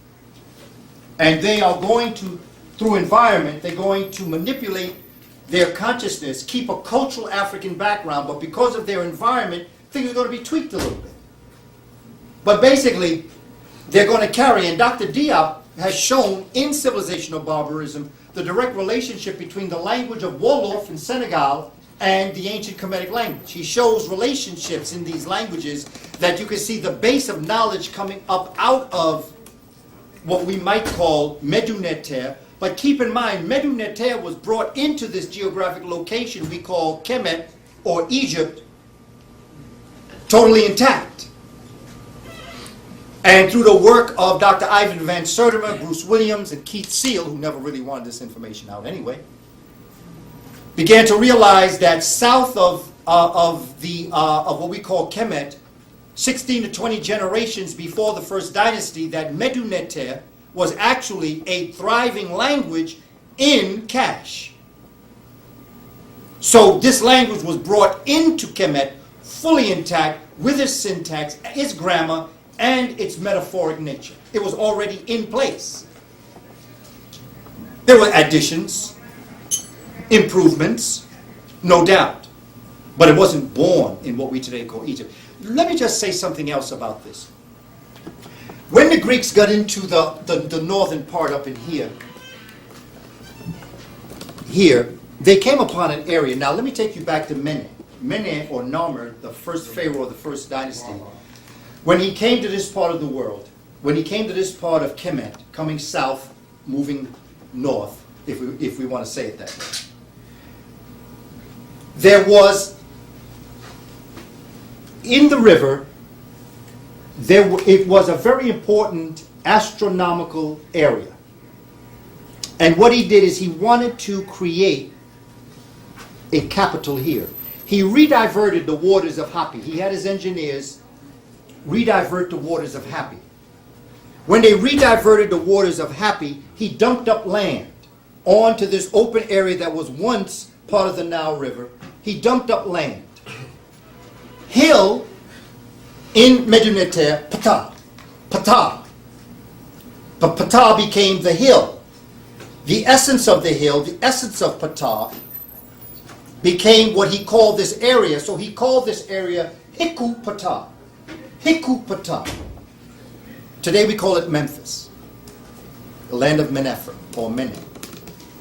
[SPEAKER 1] And they are going to, through environment, they're going to manipulate their consciousness, keep a cultural African background, but because of their environment, things are going to be tweaked a little bit. But basically, they're going to carry, and Dr. Diop has shown in Civilization of Barbarism the direct relationship between the language of Wolof in Senegal and the ancient Kemetic language. He shows relationships in these languages that you can see the base of knowledge coming up out of what we might call Medu Neter. But keep in mind, Medu Neter was brought into this geographic location we call Kemet or Egypt totally intact. And through the work of Dr. Ivan Van Sertima, Bruce Williams, and Keith Seal, who never really wanted this information out anyway, began to realize that south of what we call Kemet, 16 to 20 generations before the first dynasty, that Medu Neter was actually a thriving language in Cash. So this language was brought into Kemet fully intact with its syntax, its grammar, and its metaphoric nature. It was already in place. There were additions, improvements, no doubt, but it wasn't born in what we today call Egypt. Let me just say something else about this. When the Greeks got into the northern part up in here, they came upon an area. Now let me take you back to Mene. Mene, or Narmer, the first pharaoh of the first dynasty. When he came to this part of the world, when he came to this part of Kemet, coming south, moving north, if we want to say it that way, there was, in the river, it was a very important astronomical area. And what he did is he wanted to create a capital here. He rediverted the waters of Hapi. He had his engineers redivert the waters of Hapi. When they rediverted the waters of Hapi, he dumped up land onto this open area that was once part of the Nile River. He dumped up land. Hill in Medu Neter, Ptah. But Ptah became the hill. The essence of the hill, the essence of Ptah, became what he called this area. So he called this area Hiku Ptah. Hiku Ptah. Today we call it Memphis, the land of Menepher, or Mene.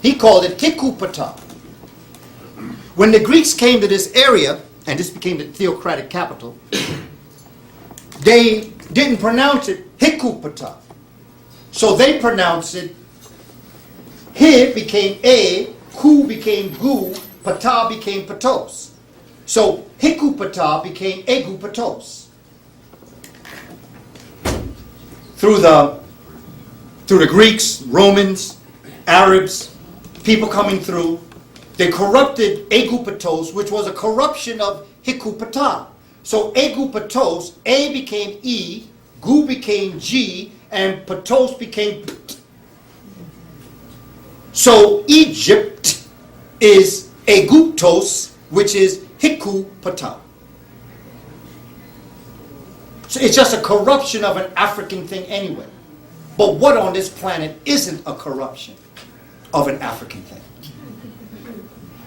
[SPEAKER 1] He called it Hiku Ptah. When the Greeks came to this area, and this became the theocratic capital, they didn't pronounce it Hikupata. So they pronounced it, He became A, Ku became Gu, Pata became Patos. So Hikupata became Egupatos. Through the Greeks, Romans, Arabs, people coming through, they corrupted Egupatos, which was a corruption of Hikupata. So Egupatos, A became E, Gu became G, and Patos became Pt. So Egypt is Eguptos, which is Hikupata. So it's just a corruption of an African thing anyway. But what on this planet isn't a corruption of an African thing?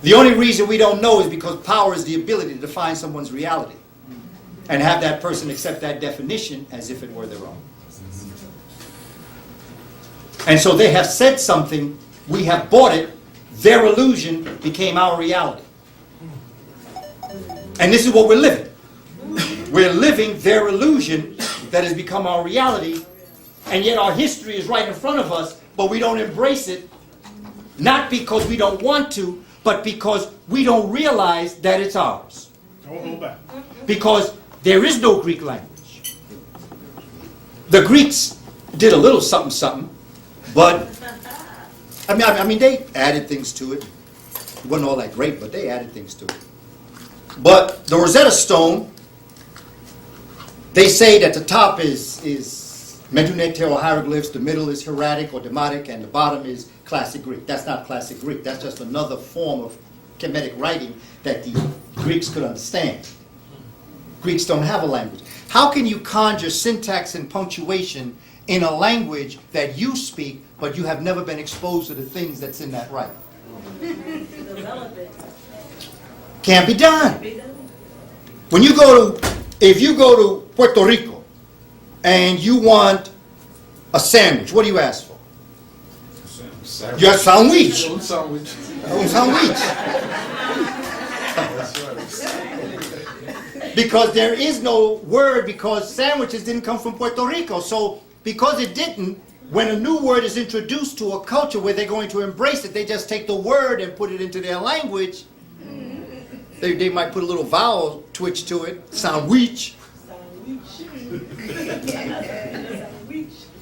[SPEAKER 1] The only reason we don't know is because power is the ability to define someone's reality and have that person accept that definition as if it were their own. And so they have said something, we have bought it, their illusion became our reality. And this is what we're living. We're living their illusion that has become our reality, and yet our history is right in front of us, but we don't embrace it, not because we don't want to, but because we don't realize that it's ours.
[SPEAKER 2] Don't hold back.
[SPEAKER 1] Because there is no Greek language. The Greeks did a little something, something, but I mean, they added things to it. It wasn't all that great, but they added things to it. But the Rosetta Stone, they say that the top is Medunete or hieroglyphs, the middle is hieratic or demotic, and the bottom is classic Greek. That's not classic Greek. That's just another form of Kemetic writing that the Greeks could understand. Greeks don't have a language. How can you conjure syntax and punctuation in a language that you speak, but you have never been exposed to the things that's in that writing? Can't be done. When you go to, if you go to Puerto Rico and you want a sandwich, what do you ask for? Your sandwich. Un sandwich. Because there is no word, because sandwiches didn't come from Puerto Rico. So because it didn't, when a new word is introduced to a culture where they're going to embrace it, they just take the word and put it into their language. They might put a little vowel twitch to it, sandwich.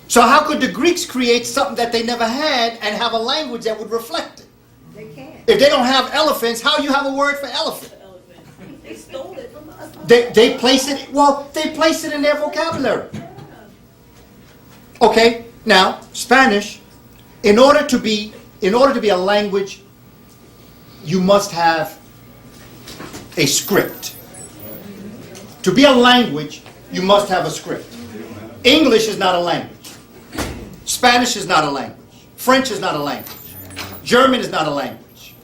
[SPEAKER 1] So how could the Greeks create something that they never had and have a language that would reflect it?
[SPEAKER 4] They can't.
[SPEAKER 1] If they don't have elephants, how you have a word for elephant?
[SPEAKER 4] They stole it from us.
[SPEAKER 1] They place it, well, they place it in their vocabulary. Okay, now, Spanish, in order to be a language, you must have a script. To be a language, you must have a script. English is not a language. Spanish is not a language. French is not a language. German is not a language.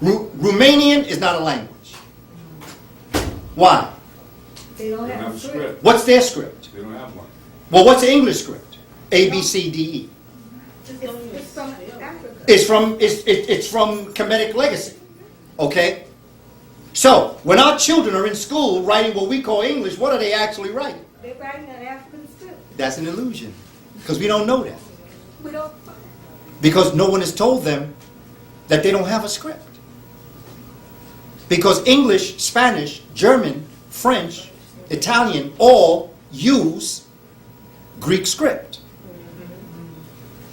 [SPEAKER 1] Romanian is not a language. Why?
[SPEAKER 4] They don't
[SPEAKER 5] They don't
[SPEAKER 4] have
[SPEAKER 5] have
[SPEAKER 4] a
[SPEAKER 5] a
[SPEAKER 4] script.
[SPEAKER 5] script.
[SPEAKER 1] What's their script?
[SPEAKER 5] They don't have one.
[SPEAKER 1] Well, what's the English script? A, B, C, D, E.
[SPEAKER 4] It's from Africa.
[SPEAKER 1] It's from Kemetic legacy. Okay? So, when our children are in school writing what we call English, what are they actually writing?
[SPEAKER 4] They're writing an African script.
[SPEAKER 1] That's an illusion. Because we don't know that.
[SPEAKER 4] We don't.
[SPEAKER 1] Because no one has told them that they don't have a script. Because English, Spanish, German, French, Italian all use Greek script.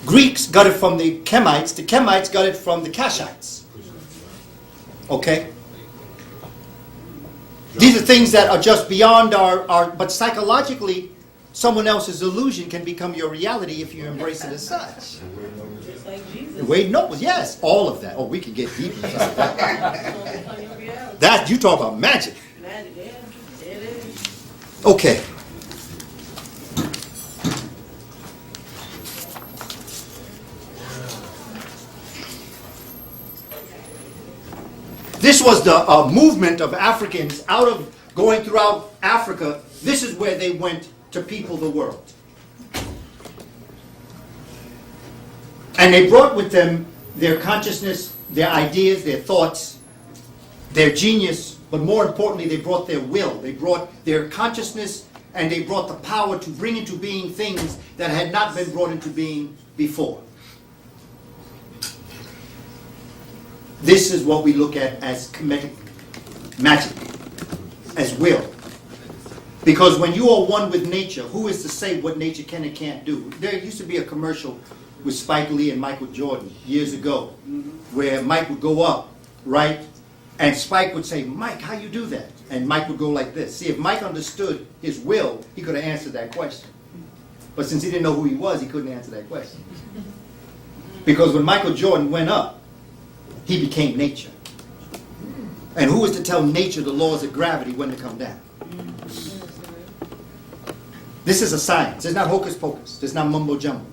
[SPEAKER 1] Greeks got it from the Kemites got it from the Kashites. Okay? These are things that are just beyond our but psychologically, someone else's illusion can become your reality if you embrace it as such.
[SPEAKER 7] Just like Jesus.
[SPEAKER 1] Wade Nobles, yes, all of that. Oh, we can get deep into that. That, you talk about magic.
[SPEAKER 7] Magic, yeah. It is.
[SPEAKER 1] Okay. This was the movement of Africans out of going throughout Africa. This is where they went to people the world. And they brought with them their consciousness, their ideas, their thoughts, their genius, but more importantly, they brought their will. They brought their consciousness, and they brought the power to bring into being things that had not been brought into being before. This is what we look at as Kemetic magic, as will. Because when you are one with nature, who is to say what nature can and can't do? There used to be a commercial with Spike Lee and Michael Jordan years ago, where Mike would go up, right? And Spike would say, Mike, how you do that? And Mike would go like this. See, if Mike understood his will, he could have answered that question. But since he didn't know who he was, he couldn't answer that question. Because when Michael Jordan went up, he became nature. And who is to tell nature the laws of gravity when to come down? This is a science. It's not hocus pocus. It's not mumbo jumbo.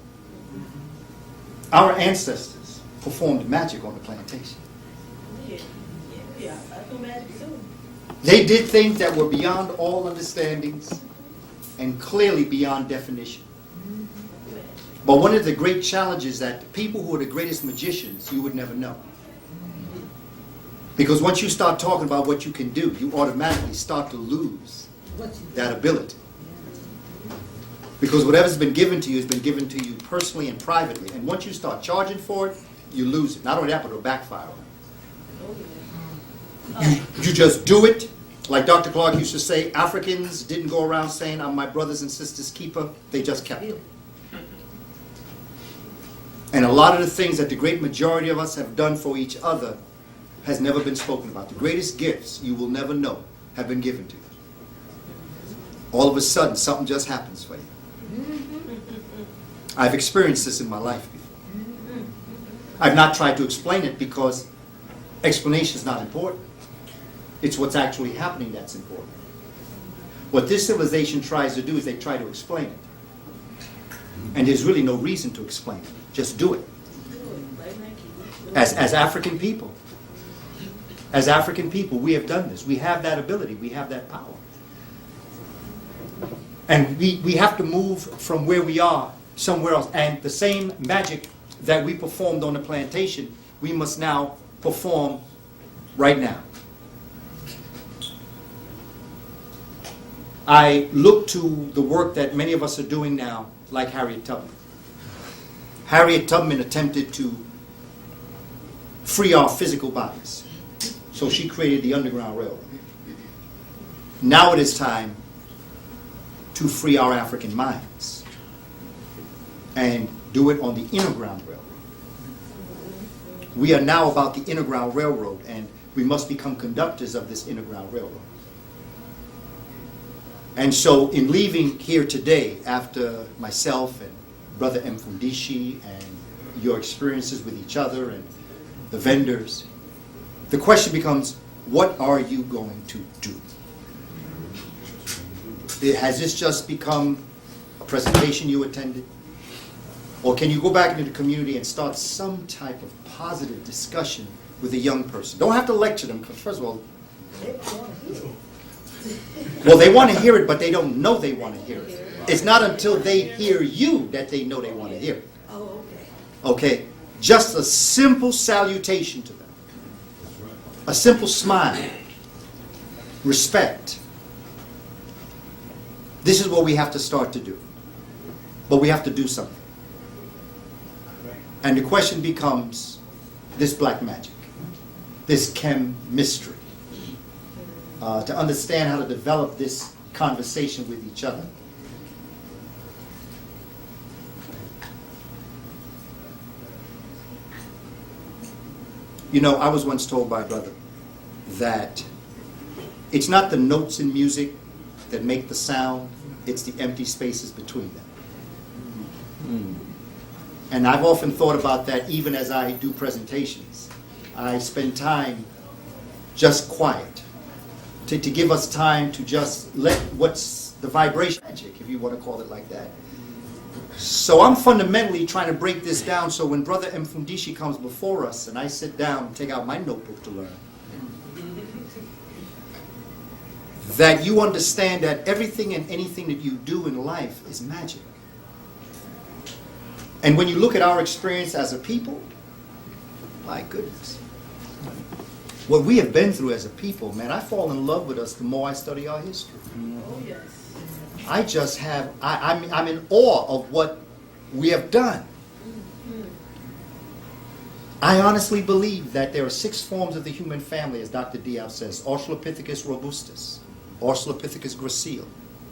[SPEAKER 1] Our ancestors performed magic on the plantation.
[SPEAKER 7] Yeah, I do magic too.
[SPEAKER 1] They did things that were beyond all understandings and clearly beyond definition. But one of the great challenges that the people who are the greatest magicians, you would never know. Because once you start talking about what you can do, you automatically start to lose that ability. Because whatever's been given to you has been given to you personally and privately. And once you start charging for it, you lose it. Not only that, but it'll backfire on you. You just do it. Like Dr. Clark used to say, Africans didn't go around saying, I'm my brothers and sisters' keeper. They just kept it. And a lot of the things that the great majority of us have done for each other has never been spoken about. The greatest gifts you will never know have been given to you. All of a sudden, something just happens for you. I've experienced this in my life before. I've not tried to explain it because explanation is not important. It's what's actually happening that's important. What this civilization tries to do is they try to explain it. And there's really no reason to explain it. Just do it. As African people. As African people, we have done this. We have that ability. We have that power. And we have to move from where we are somewhere else. And the same magic that we performed on the plantation, we must now perform right now. I look to the work that many of us are doing now, like Harriet Tubman. Harriet Tubman attempted to free our physical bodies. So she created the Underground Railroad. Now it is time to free our African minds and do it on the Underground Railroad. We are now about the Underground Railroad, and we must become conductors of this Underground Railroad. And so in leaving here today, after myself and Brother Mfundishi and your experiences with each other and the vendors, the question becomes, what are you going to do? Has this just become a presentation you attended? Or can you go back into the community and start some type of positive discussion with a young person? Don't have to lecture them, because first of all, well, they want to hear it, but they don't know they want to hear it. It's not until they hear you that they know they want to hear it.
[SPEAKER 7] Oh, okay.
[SPEAKER 1] Okay? Just a simple salutation to them. A simple smile. Respect. This is what we have to start to do. But we have to do something. And the question becomes, this black magic, this chemistry, to understand how to develop this conversation with each other. You know, I was once told by a brother that it's not the notes in music that make the sound, it's the empty spaces between them. And I've often thought about that even as I do presentations. I spend time just quiet, to give us time to just let what's the vibration magic, if you want to call it like that. So I'm fundamentally trying to break this down so when Brother Mfundishi comes before us and I sit down and take out my notebook to learn, that you understand that everything and anything that you do in life is magic. And when you look at our experience as a people, my goodness, what we have been through as a people, man, I fall in love with us the more I study our history.
[SPEAKER 7] Oh, yes.
[SPEAKER 1] I just have, I'm in awe of what we have done. I honestly believe that there are 6 forms of the human family, as Dr. Diab says: Australopithecus robustus, Australopithecus gracile,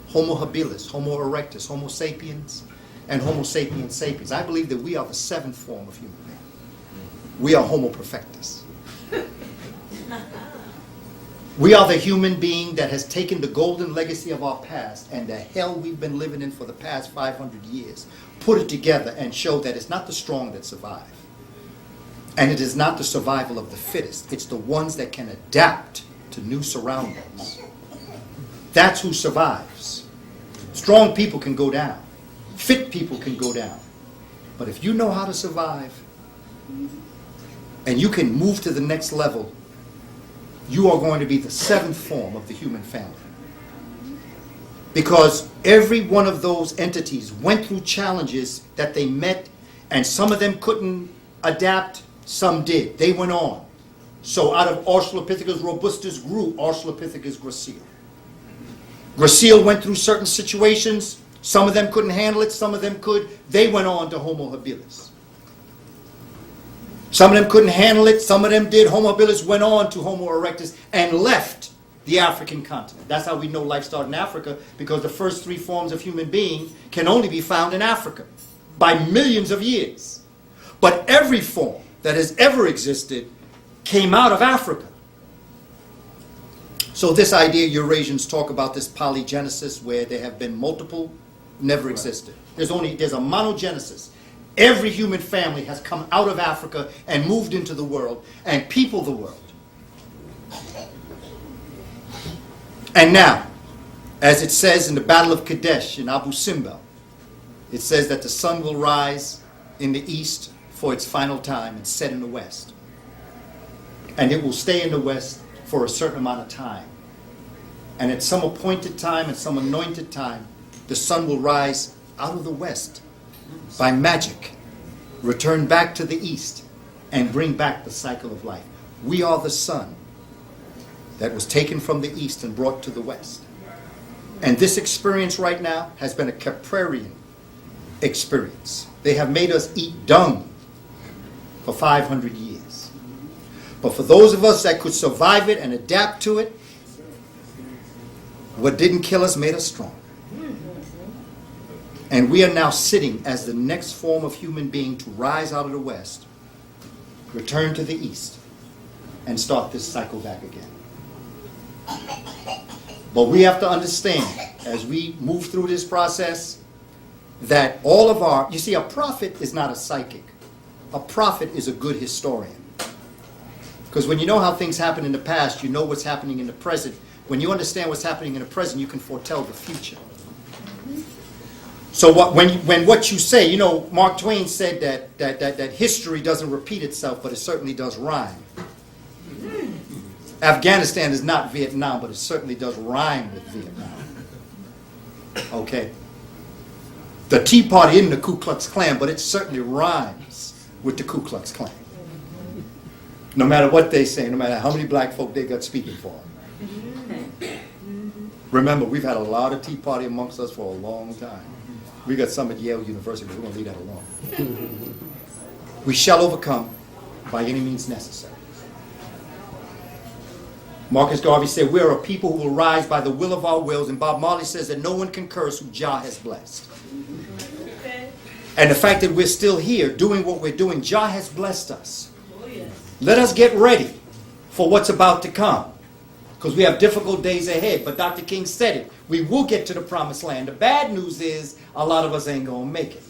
[SPEAKER 1] Homo habilis, Homo erectus, Homo sapiens, and Homo sapiens sapiens. I believe that we are the 7th form of human being. We are Homo perfectus. We are the human being that has taken the golden legacy of our past and the hell we've been living in for the past 500 years, put it together and show that it's not the strong that survive. And it is not the survival of the fittest. It's the ones that can adapt to new surroundings. That's who survives. Strong people can go down. Fit people can go down. But if you know how to survive, and you can move to the next level, you are going to be the 7th form of the human family. Because every one of those entities went through challenges that they met, and some of them couldn't adapt, some did. They went on. So out of Australopithecus robustus grew Australopithecus gracile. Gracile went through certain situations. Some of them couldn't handle it, some of them could. They went on to Homo habilis. Some of them couldn't handle it, some of them did. Homo habilis went on to Homo erectus and left the African continent. That's how we know life started in Africa, because the first 3 forms of human being can only be found in Africa by millions of years. But every form that has ever existed came out of Africa. So this idea, Eurasians talk about this polygenesis, where there have been multiple, never existed. There's a monogenesis. Every human family has come out of Africa and moved into the world and peopled the world. And now, as it says in the Battle of Kadesh in Abu Simbel, it says that the sun will rise in the east for its final time and set in the west. And it will stay in the west for a certain amount of time. And at some appointed time, at some anointed time, the sun will rise out of the west by magic, return back to the east, and bring back the cycle of life. We are the sun that was taken from the east and brought to the west. And this experience right now has been a Caprarian experience. They have made us eat dung for 500 years. But for those of us that could survive it and adapt to it, what didn't kill us made us strong. And we are now sitting as the next form of human being to rise out of the west, return to the east, and start this cycle back again. But we have to understand, as we move through this process, that all of our, you see, a prophet is not a psychic. A prophet is a good historian. Because when you know how things happen in the past, you know what's happening in the present. When you understand what's happening in the present, you can foretell the future. So when what you say, you know, Mark Twain said that history doesn't repeat itself, but it certainly does rhyme. Afghanistan is not Vietnam, but it certainly does rhyme with Vietnam. Okay? The Tea Party isn't the Ku Klux Klan, but it certainly rhymes with the Ku Klux Klan. No matter what they say, no matter how many black folk they got speaking for them. Remember, we've had a lot of Tea Party amongst us for a long time. We got some at Yale University, but we're going to leave that alone. We shall overcome by any means necessary. Marcus Garvey said, we are a people who will rise by the will of our wills, and Bob Marley says that no one can curse who Jah has blessed.
[SPEAKER 7] Okay.
[SPEAKER 1] And the fact that we're still here doing what we're doing, Jah has blessed us.
[SPEAKER 7] Oh, yes.
[SPEAKER 1] Let us get ready for what's about to come, because we have difficult days ahead. But Dr. King said it. We will get to the promised land. The bad news is a lot of us ain't going to make it.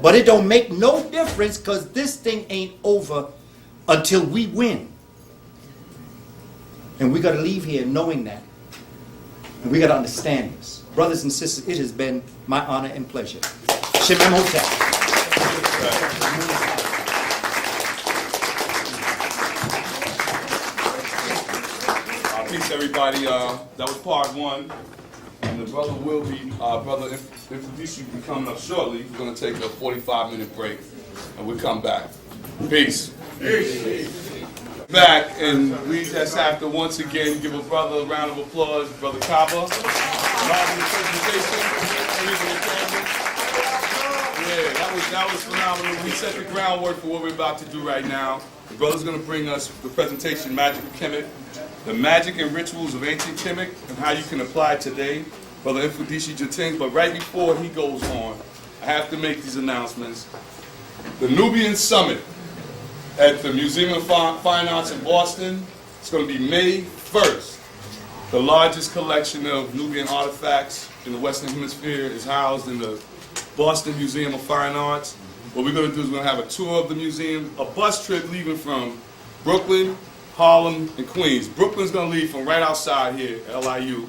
[SPEAKER 1] But it don't make no difference, because this thing ain't over until we win. And we got to leave here knowing that. And we got to understand this. Brothers and sisters, it has been my honor and pleasure. Shemem Hotep.
[SPEAKER 5] Peace, everybody. That was part 1. And the brother will be, brother Mfundishi will be coming up shortly. We're going to take a 45-minute break, and we'll come back. Peace. Peace. back, and we just have to once again give a brother a round of applause, Brother Kaba. Driving the presentation. Yeah, that was phenomenal. We set the groundwork for what we're about to do right now. The brother's going to bring us the presentation, Magic Kemet, the magic and rituals of ancient Kemet, and how you can apply it today. Brother Mfundishi Jhytums. But right before he goes on, I have to make these announcements. The Nubian Summit at the Museum of Fine Arts in Boston. It's going to be May 1st. The largest collection of Nubian artifacts in the Western Hemisphere is housed in the Boston Museum of Fine Arts. What we're going to do is we're going to have a tour of the museum, a bus trip leaving from Brooklyn, Harlem, and Queens. Brooklyn's going to leave from right outside here at LIU.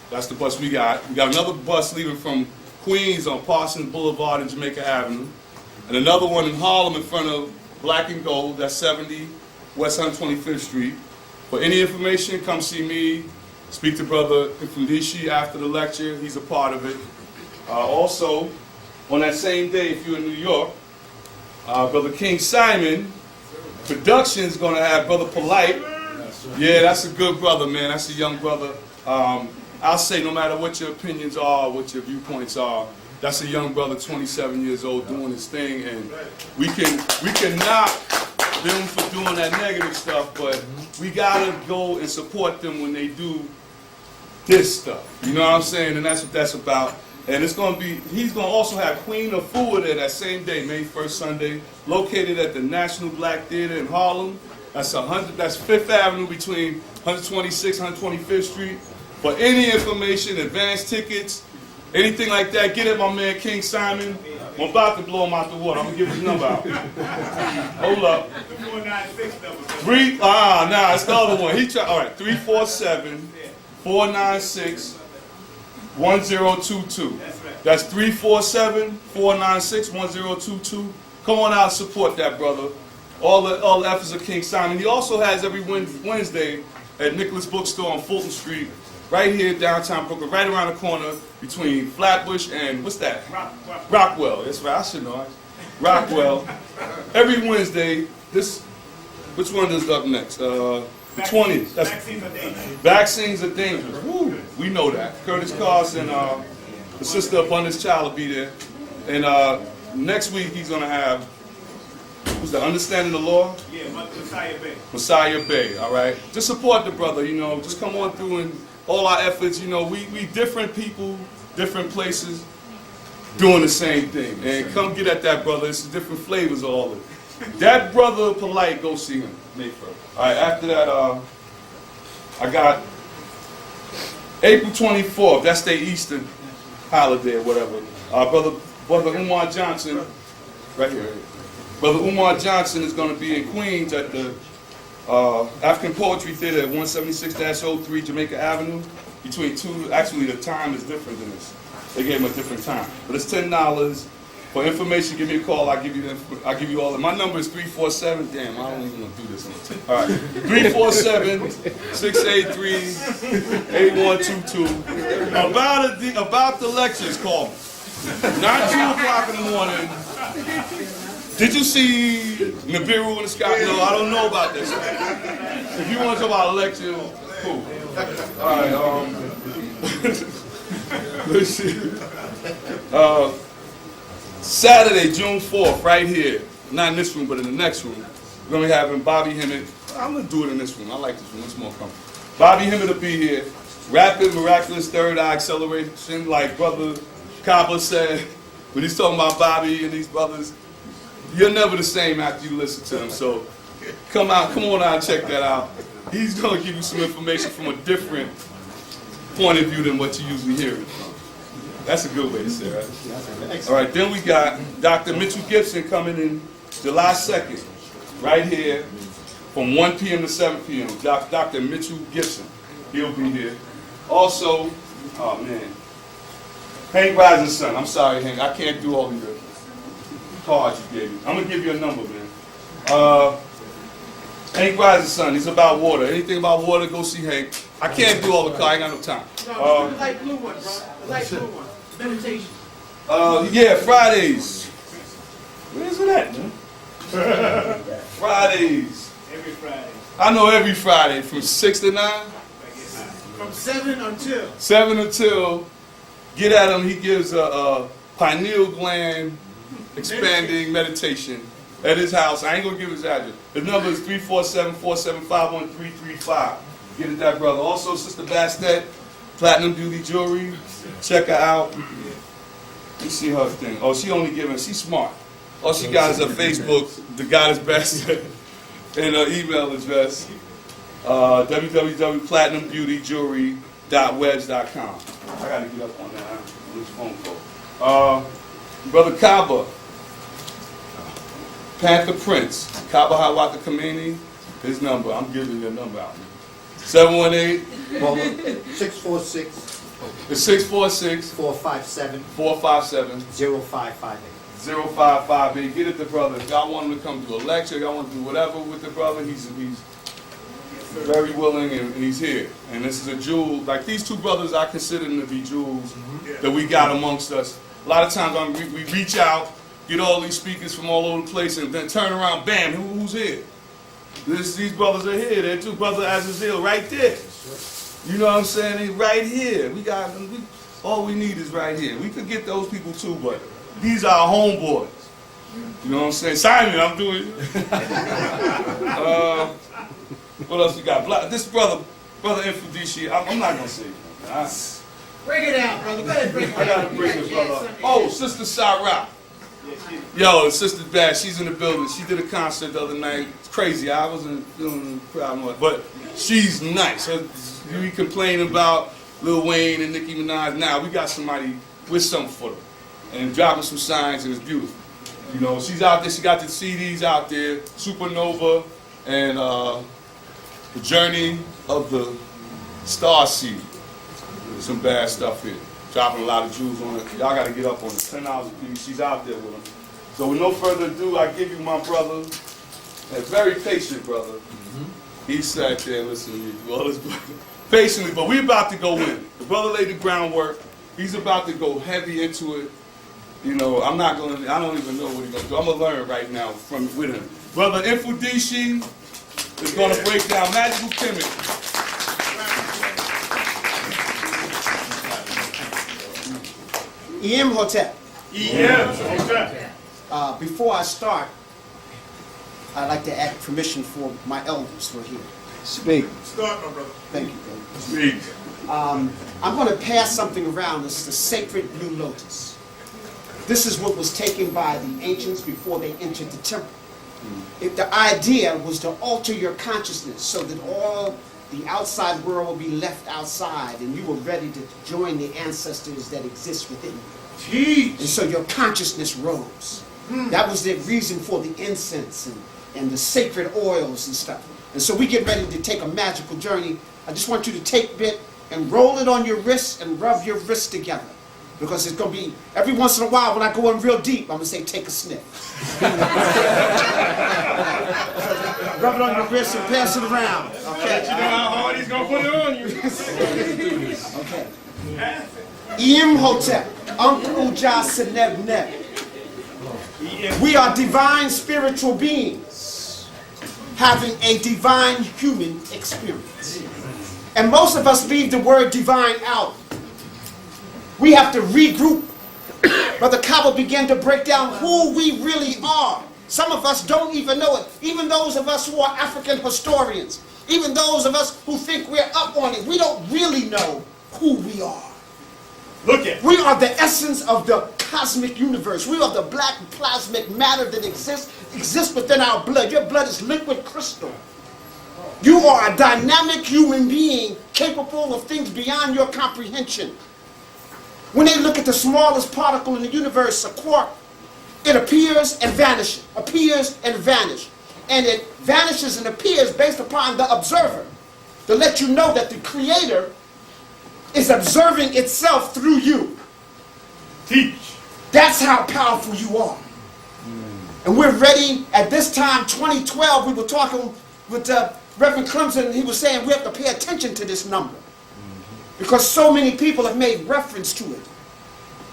[SPEAKER 5] That's the bus we got. We got another bus leaving from Queens on Parsons Boulevard and Jamaica Avenue. And another one in Harlem in front of Black and Gold, that's 70 West 125th Street. For any information, come see me. Speak to Brother Mfundishi after the lecture. He's a part of it. Also, on that same day, if you're in New York, Brother King Simon Production's going to have Brother Polite. Yeah, that's a good brother, man. That's a young brother. I'll say no matter what your opinions are, what your viewpoints are, that's a young brother, 27 years old, doing his thing, and we can knock them for doing that negative stuff, but we gotta go and support them when they do this stuff. You know what I'm saying? And that's what that's about. And it's gonna be, he's gonna also have Queen of Food there that same day, May 1st, Sunday, located at the National Black Theater in Harlem. That's Fifth Avenue between 126th, 125th Street. For any information, advance tickets, anything like that, get at my man King Simon. I'm about to blow him out the water. I'm gonna give his number out. Hold up.
[SPEAKER 2] The 496 number.
[SPEAKER 5] It's the other one. All right, 347-496-1022. That's 347-496-1022. Come on out and support that brother. All the efforts of King Simon. He also has every Wednesday at Nicholas Bookstore on Fulton Street, right here downtown Brooklyn, right around the corner between Flatbush and, what's that? Rockwell. That's right, I should know. Rockwell. Every Wednesday, which one is up next? The 20th.
[SPEAKER 2] Vaccines are dangerous.
[SPEAKER 5] Vaccines are dangerous. Woo, we know that. Curtis Carson, the Sister Abundance Child will be there. And next week he's going to have, who's the Understanding the Law?
[SPEAKER 2] Yeah, Messiah Bay.
[SPEAKER 5] Messiah Bay, all right? Just support the brother, you know. Just come on through and all our efforts, you know. We different people, different places, doing the same thing. And come get at that brother. It's different flavors of all of it. That brother Polite, go see him May 1st. All right, after that, I got April 24th. That's their Easter holiday or whatever. Brother Umar Johnson, right here. Brother Umar Johnson is going to be in Queens at the African Poetry Theater at 176-03 Jamaica Avenue. Between two, actually the time is different than this. They gave him a different time, but it's $10. For information, give me a call. I'll give you all. My number is 347. Damn, I don't even want to do this. All right, 347-683-8122. About the lectures, call me. Not 2 o'clock in the morning. Did you see Nibiru in the sky? No, I don't know about this. If you want to talk about a lecture, cool. All right, let's see. Saturday, June 4th, right here. Not in this room, but in the next room. We're going to be having Bobby Hemmett. I'm going to do it in this room. I like this room. It's more comfortable. Bobby Hemmett will be here. Rapid, miraculous, third eye acceleration, like Brother Kaba said. When he's talking about Bobby and these brothers, you're never the same after you listen to him. So come on out and check that out. He's going to give you some information from a different point of view than what you usually hear. That's a good way to say it, right? All right, then we got Dr. Mitchell Gibson coming in July 2nd, right here, from 1 p.m. to 7 p.m. Dr. Mitchell Gibson, he'll be here. Also, oh man, Hank Rising Son. I'm sorry, Hank, I can't do all of your cards you gave me. I'm gonna give you a number, man. Hank Rising Son. He's about water. Anything about water, go see Hank. I can't do all the cards. I ain't got no time.
[SPEAKER 7] The light blue one, bro. The light blue one. Meditation.
[SPEAKER 5] Yeah, Fridays. Where is it at, man? Fridays.
[SPEAKER 2] Every Friday.
[SPEAKER 5] I know every Friday from 6 to 9.
[SPEAKER 2] From 7 until.
[SPEAKER 5] 7 until, get at him, he gives a pineal gland expanding meditation at his house. I ain't gonna give his address. His number is 347-475-1335. Get at that brother. Also, Sister Bastet, Platinum Beauty Jewelry. Check her out. You see her thing. Oh, she only giving, she's smart. All she got is her Facebook, the Goddess Bastet, and her email address. www.platinumbeautyjewelry.webs.com. I gotta get up on that. I lose phone call. Brother Kaba, Panther Prince, Kaba Hawaka Kameni, his number. I'm giving your number out. 718.
[SPEAKER 8] Well, 646
[SPEAKER 5] It's 646
[SPEAKER 8] 457
[SPEAKER 5] 457
[SPEAKER 8] 0558.
[SPEAKER 5] 0558. Get at the brother. If y'all want him to come do a lecture, y'all want to do whatever with the brother, he's very willing and he's here. And this is a jewel. Like these two brothers, I consider them to be jewels that we got amongst us. A lot of times we reach out, get all these speakers from all over the place, and then turn around, bam, who's here? These brothers are here. They're two brothers Azazel right there. You know what I'm saying? They right here. We got them. All we need is right here. We could get those people too, but these are our homeboys. You know what I'm saying? Simon, I'm doing it. What else we got? This brother Mfundishi, I'm not gonna say it.
[SPEAKER 7] Break it out, brother. Go ahead, break it
[SPEAKER 5] I gotta bring this brother up. Oh, Sister Sarah. Yo, Sister Bash, she's in the building. She did a concert the other night. It's crazy. I wasn't feeling proud of it, but she's nice. You complain about Lil Wayne and Nicki Minaj. Now we got somebody with something for them and dropping some signs, and it's beautiful. You know, she's out there. She got the CDs out there, Supernova and The Journey of the Star Seed. Some bad stuff here. Dropping a lot of jewels on it. Y'all got to get up on it. $10 a piece. She's out there with them. So with no further ado, I give you my brother, a very patient brother. He sat there and listened to me do all this patiently, but we about to go in. The brother laid the groundwork. He's about to go heavy into it. You know, I don't even know what he's gonna do. I'm gonna learn right now with him. Brother Mfundishi is gonna break down Magic Kemet.
[SPEAKER 8] Em Hotep.
[SPEAKER 2] Yeah.
[SPEAKER 8] Before I start, I'd like to ask permission for my elders who are here.
[SPEAKER 1] Speak.
[SPEAKER 2] Start, my brother.
[SPEAKER 8] Thank you, brother.
[SPEAKER 5] Speak.
[SPEAKER 8] I'm going to pass something around. This is the sacred blue lotus. This is what was taken by the ancients before they entered the temple. The idea was to alter your consciousness so that all the outside world will be left outside and you were ready to join the ancestors that exist within you.
[SPEAKER 2] Teach.
[SPEAKER 8] And so your consciousness rose. That was the reason for the incense and the sacred oils and stuff. And so we get ready to take a magical journey. I just want you to take bit and roll it on your wrist and rub your wrists together. Because it's going to be, every once in a while when I go in real deep, I'm going to say take a sniff. Rub it on your wrist and pass it around. Okay.
[SPEAKER 2] You know how hard he's gonna put it on you.
[SPEAKER 8] Okay. Em Hotep, Uncle Uja Seneb Neb. We are divine spiritual beings having a divine human experience. And most of us leave the word divine out. We have to regroup. Brother Kaba began to break down who we really are. Some of us don't even know it. Even those of us who are African historians, even those of us who think we're up on it, we don't really know who we are.
[SPEAKER 2] Look at.
[SPEAKER 8] We are the essence of the cosmic universe. We are the black plasmic matter that exists within our blood. Your blood is liquid crystal. You are a dynamic human being capable of things beyond your comprehension. When they look at the smallest particle in the universe, a quark, it appears and vanishes, appears and vanishes. And it vanishes and appears based upon the observer to let you know that the Creator is observing itself through you.
[SPEAKER 2] Teach.
[SPEAKER 8] That's how powerful you are. And we're ready, at this time, 2012, we were talking with Reverend Clemson, and he was saying we have to pay attention to this number. Because so many people have made reference to it.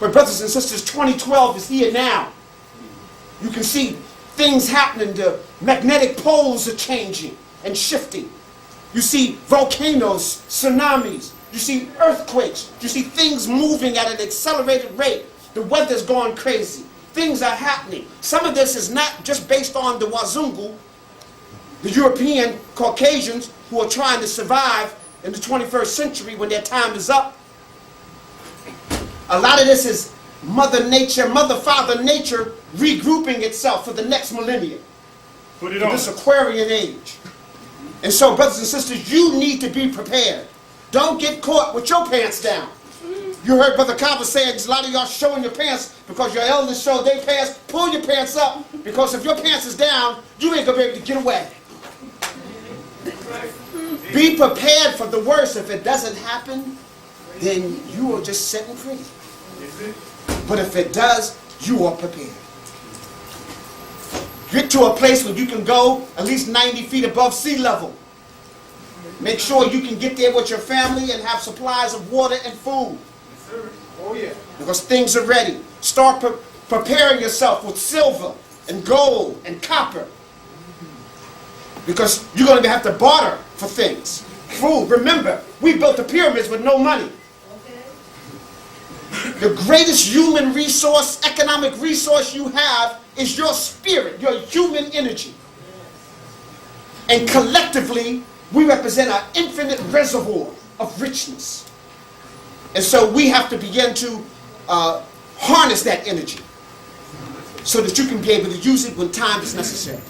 [SPEAKER 8] But brothers and sisters, 2012 is here now. You can see things happening. The magnetic poles are changing. and shifting. You see volcanoes, tsunamis. You see earthquakes. You see things moving at an accelerated rate. The weather's going crazy. Things are happening. Some of this is not just based on the Wazungu, the European Caucasians who are trying to survive in the 21st century when their time is up. A lot of this is Mother Nature, Father Nature regrouping itself for the next millennium.
[SPEAKER 2] Put it
[SPEAKER 8] For
[SPEAKER 2] on.
[SPEAKER 8] this Aquarian age. And so, brothers and sisters, you need to be prepared. Don't get caught with your pants down. You heard Brother Kava saying a lot of y'all showing your pants because your elders showed their pants. Pull your pants up, because if your pants is down, you ain't going to be able to get away. Be prepared for the worst. If it doesn't happen, then you are just sitting pretty. But if it does, you are prepared. Get to a place where you can go at least 90 feet above sea level. Make sure you can get there with your family and have supplies of water and food.
[SPEAKER 2] Oh yeah.
[SPEAKER 8] Because things are ready. Start preparing yourself with silver and gold and copper. Because you're going to have to barter for things. Food. Remember, we built the pyramids with no money. The greatest human resource, economic resource you have is your spirit, your human energy. And collectively, we represent an infinite reservoir of richness. And so we have to begin to harness that energy so that you can be able to use it when time is necessary.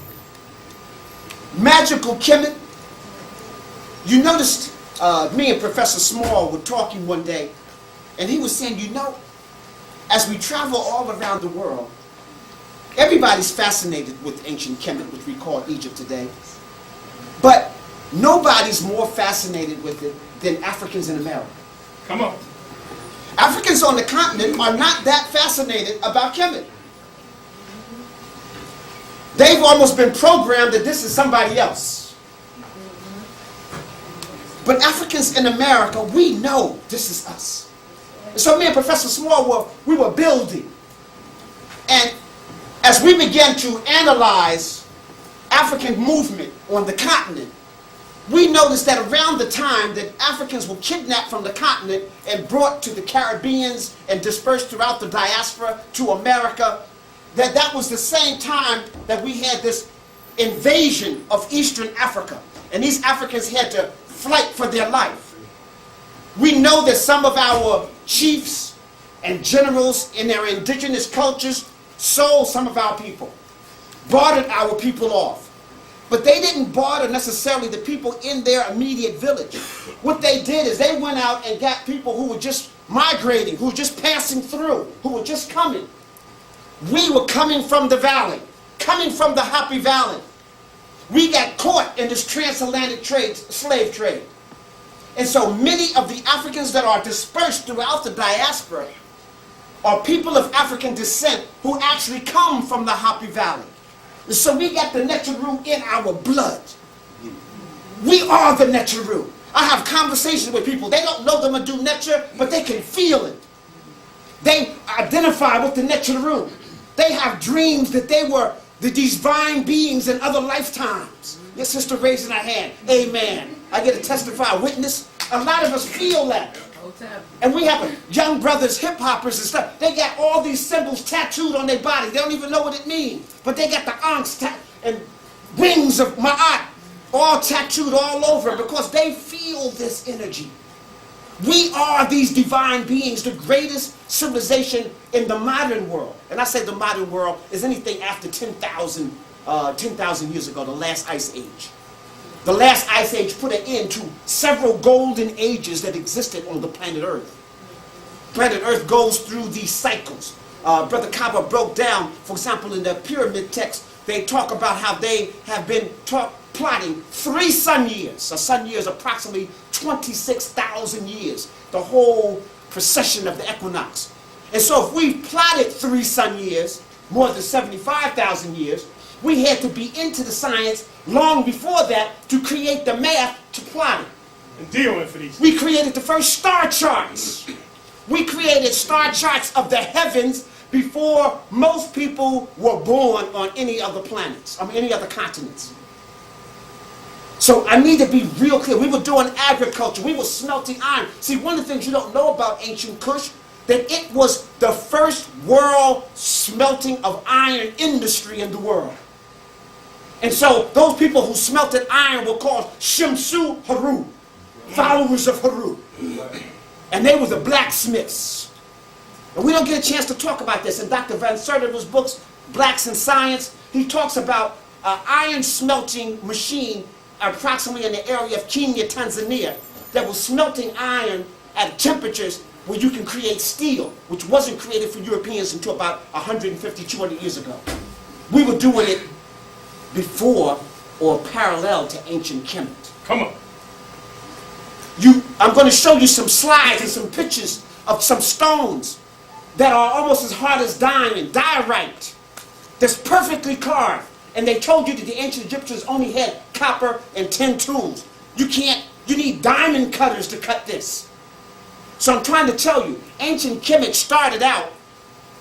[SPEAKER 8] Magical Kemet. You noticed me and Professor Small were talking one day, and he was saying, you know, as we travel all around the world, everybody's fascinated with ancient Kemet, which we call Egypt today. But nobody's more fascinated with it than Africans in America.
[SPEAKER 2] Come on.
[SPEAKER 8] Africans on the continent are not that fascinated about Kemet. They've almost been programmed that this is somebody else. But Africans in America, we know this is us. And so me and Professor Small we were building. And as we began to analyze African movement on the continent, we noticed that around the time that Africans were kidnapped from the continent and brought to the Caribbeans and dispersed throughout the diaspora to America, that was the same time that we had this invasion of Eastern Africa. And these Africans had to fight for their life. We know that some of our chiefs and generals in their indigenous cultures sold some of our people, bartered our people off. But they didn't barter necessarily the people in their immediate village. What they did is they went out and got people who were just migrating, who were just passing through, who were just coming. We were coming from the valley, coming from the Happy Valley. We got caught in this transatlantic trade, slave trade. And so many of the Africans that are dispersed throughout the diaspora are people of African descent who actually come from the Happy Valley. And so we got the Neteru in our blood. We are the Neteru. I have conversations with people. They don't know the Madu Neter, but they can feel it. They identify with the Neteru. They have dreams that they were the divine beings in other lifetimes. Your sister raising her hand. Amen. I get to testify, witness. A lot of us feel that. And we have young brothers, hip hoppers and stuff. They got all these symbols tattooed on their body. They don't even know what it means. But they got the ankhs and wings of Ma'at all tattooed all over because they feel this energy. We are these divine beings, the greatest civilization in the modern world. And I say the modern world is anything after 10,000 years ago, the last ice age. The last ice age put an end to several golden ages that existed on the planet Earth. Planet Earth goes through these cycles. Brother Kaba broke down, for example, in the pyramid text, they talk about how they have been plotting 3 sun years. A sun year is approximately 26,000 years, the whole precession of the equinox. And so if we plotted 3 sun years, more than 75,000 years, we had to be into the science long before that to create the math to plot it.
[SPEAKER 2] And deal with these.
[SPEAKER 8] We created the first star charts. We created star charts of the heavens before most people were born on any other planets, any other continents. So I need to be real clear. We were doing agriculture. We were smelting iron. See, one of the things you don't know about ancient Kush, that it was the first world smelting of iron industry in the world. And so those people who smelted iron were called Shimsu Haru, followers of Haru. And they were the blacksmiths. And we don't get a chance to talk about this. In Dr. Van Sertiver's books, Blacks in Science, he talks about an iron smelting machine approximately in the area of Kenya, Tanzania, that was smelting iron at temperatures where you can create steel, which wasn't created for Europeans until about 150, 200 years ago. We were doing it before or parallel to ancient Kemet.
[SPEAKER 2] Come on.
[SPEAKER 8] I'm going to show you some slides and some pictures of some stones that are almost as hard as diamond, diorite, that's perfectly carved. And they told you that the ancient Egyptians only had copper and tin tools. You need diamond cutters to cut this. So I'm trying to tell you, ancient Kemet started out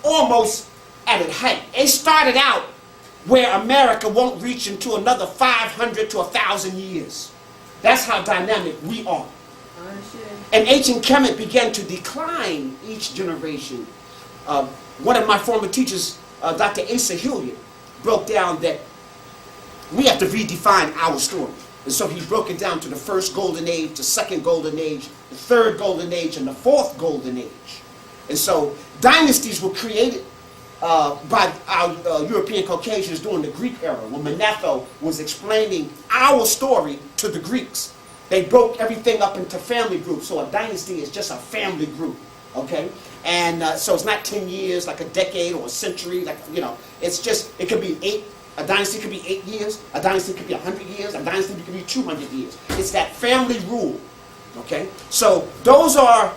[SPEAKER 8] almost at its height. It started out where America won't reach into another 500 to 1,000 years. That's how dynamic we are. And ancient Kemet began to decline each generation. One of my former teachers, Dr. Asa Hilliard, broke down that we have to redefine our story. And so he broke it down to the first golden age, the second golden age, the third golden age, and the fourth golden age. And so dynasties were created by our European Caucasians during the Greek era, when Manetho was explaining our story to the Greeks. They broke everything up into family groups, so a dynasty is just a family group, okay? And so it's not 10 years, like a decade or a century, like, you know, it's just, it could be a dynasty could be 8 years, a dynasty could be 100 years, a dynasty could be 200 years. It's that family rule, okay? So those are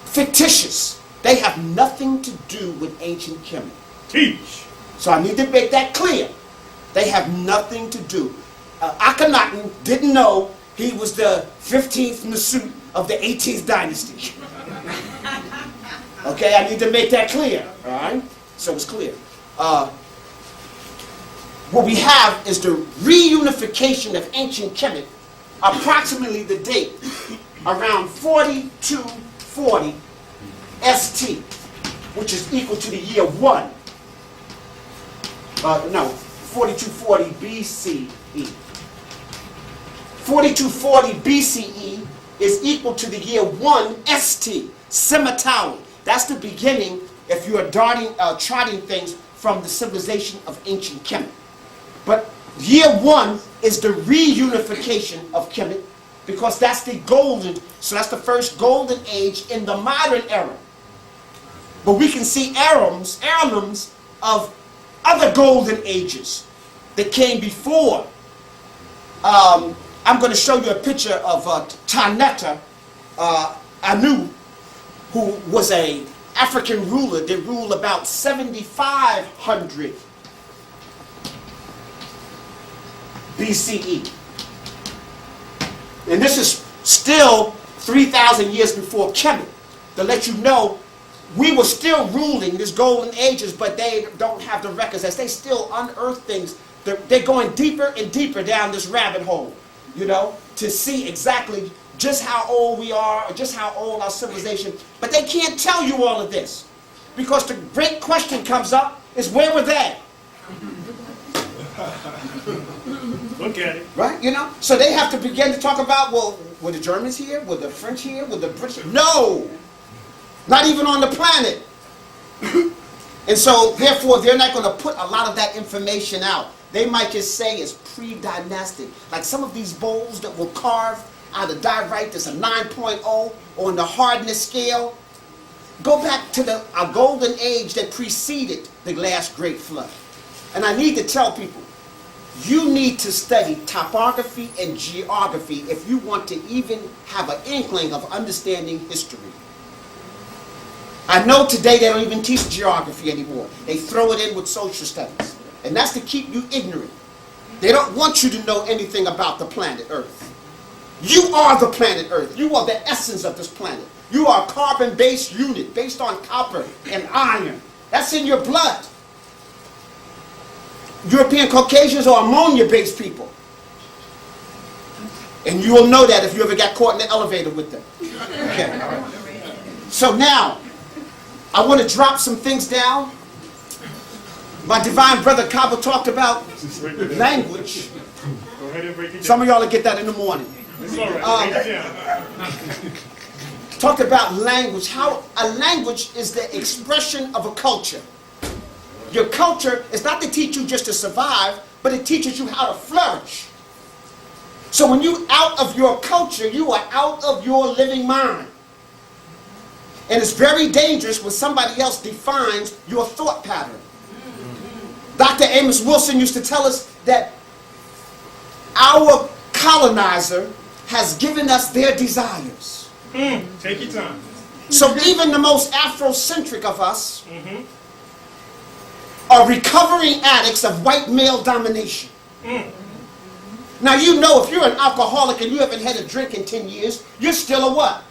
[SPEAKER 8] fictitious. They have nothing to do with ancient Kemet.
[SPEAKER 2] Teach.
[SPEAKER 8] So I need to make that clear. They have nothing to do. Akhenaten didn't know he was the 15th Nasut of the 18th dynasty. Okay, I need to make that clear, all right? So it's clear. What we have is the reunification of ancient Kemet, approximately the date around 4240 ST, which is equal to the year 1. 4240 BCE. 4240 BCE is equal to the year 1 ST, Semitawi. That's the beginning, if you are charting things from the civilization of ancient Kemet. But year 1 is the reunification of Kemet, because that's the that's the first golden age in the modern era. But we can see heirlooms of other golden ages that came before. I'm going to show you a picture of Taneta Anu, who was an African ruler that ruled about 7,500 BCE. And this is still 3,000 years before Kemet, to let you know we were still ruling this golden ages, but they don't have the records as they still unearth things. They're going deeper and deeper down this rabbit hole, you know, to see exactly just how old we are, or just how old our civilization. But they can't tell you all of this, because the great question comes up is, where were they?
[SPEAKER 2] Look at it.
[SPEAKER 8] Right, you know? So they have to begin to talk about, well, were the Germans here? Were the French here? Were the British? No! Not even on the planet. And so, therefore, they're not going to put a lot of that information out. They might just say it's pre-dynastic. Like some of these bowls that were carved out of diorite that's a 9.0 on the hardness scale. Go back to a golden age that preceded the last great flood. And I need to tell people, you need to study topography and geography if you want to even have an inkling of understanding history. I know today they don't even teach geography anymore. They throw it in with social studies. And that's to keep you ignorant. They don't want you to know anything about the planet Earth. You are the planet Earth. You are the essence of this planet. You are a carbon-based unit based on copper and iron. That's in your blood. European Caucasians are ammonia-based people. And you will know that if you ever got caught in the elevator with them. Okay. So now, I want to drop some things down. My divine brother Kaba talked about language.
[SPEAKER 2] Go ahead and break it down.
[SPEAKER 8] Some of y'all will get that in the morning.
[SPEAKER 2] It's all right. Break it down.
[SPEAKER 8] Talk about language. How a language is the expression of a culture. Your culture is not to teach you just to survive, but it teaches you how to flourish. So when you out of your culture, you are out of your living mind. And it's very dangerous when somebody else defines your thought pattern. Dr. Amos Wilson used to tell us that our colonizer has given us their desires.
[SPEAKER 2] Take your time.
[SPEAKER 8] So even the most Afrocentric of us are recovering addicts of white male domination. Now you know if you're an alcoholic and you haven't had a drink in 10 years, you're still a what?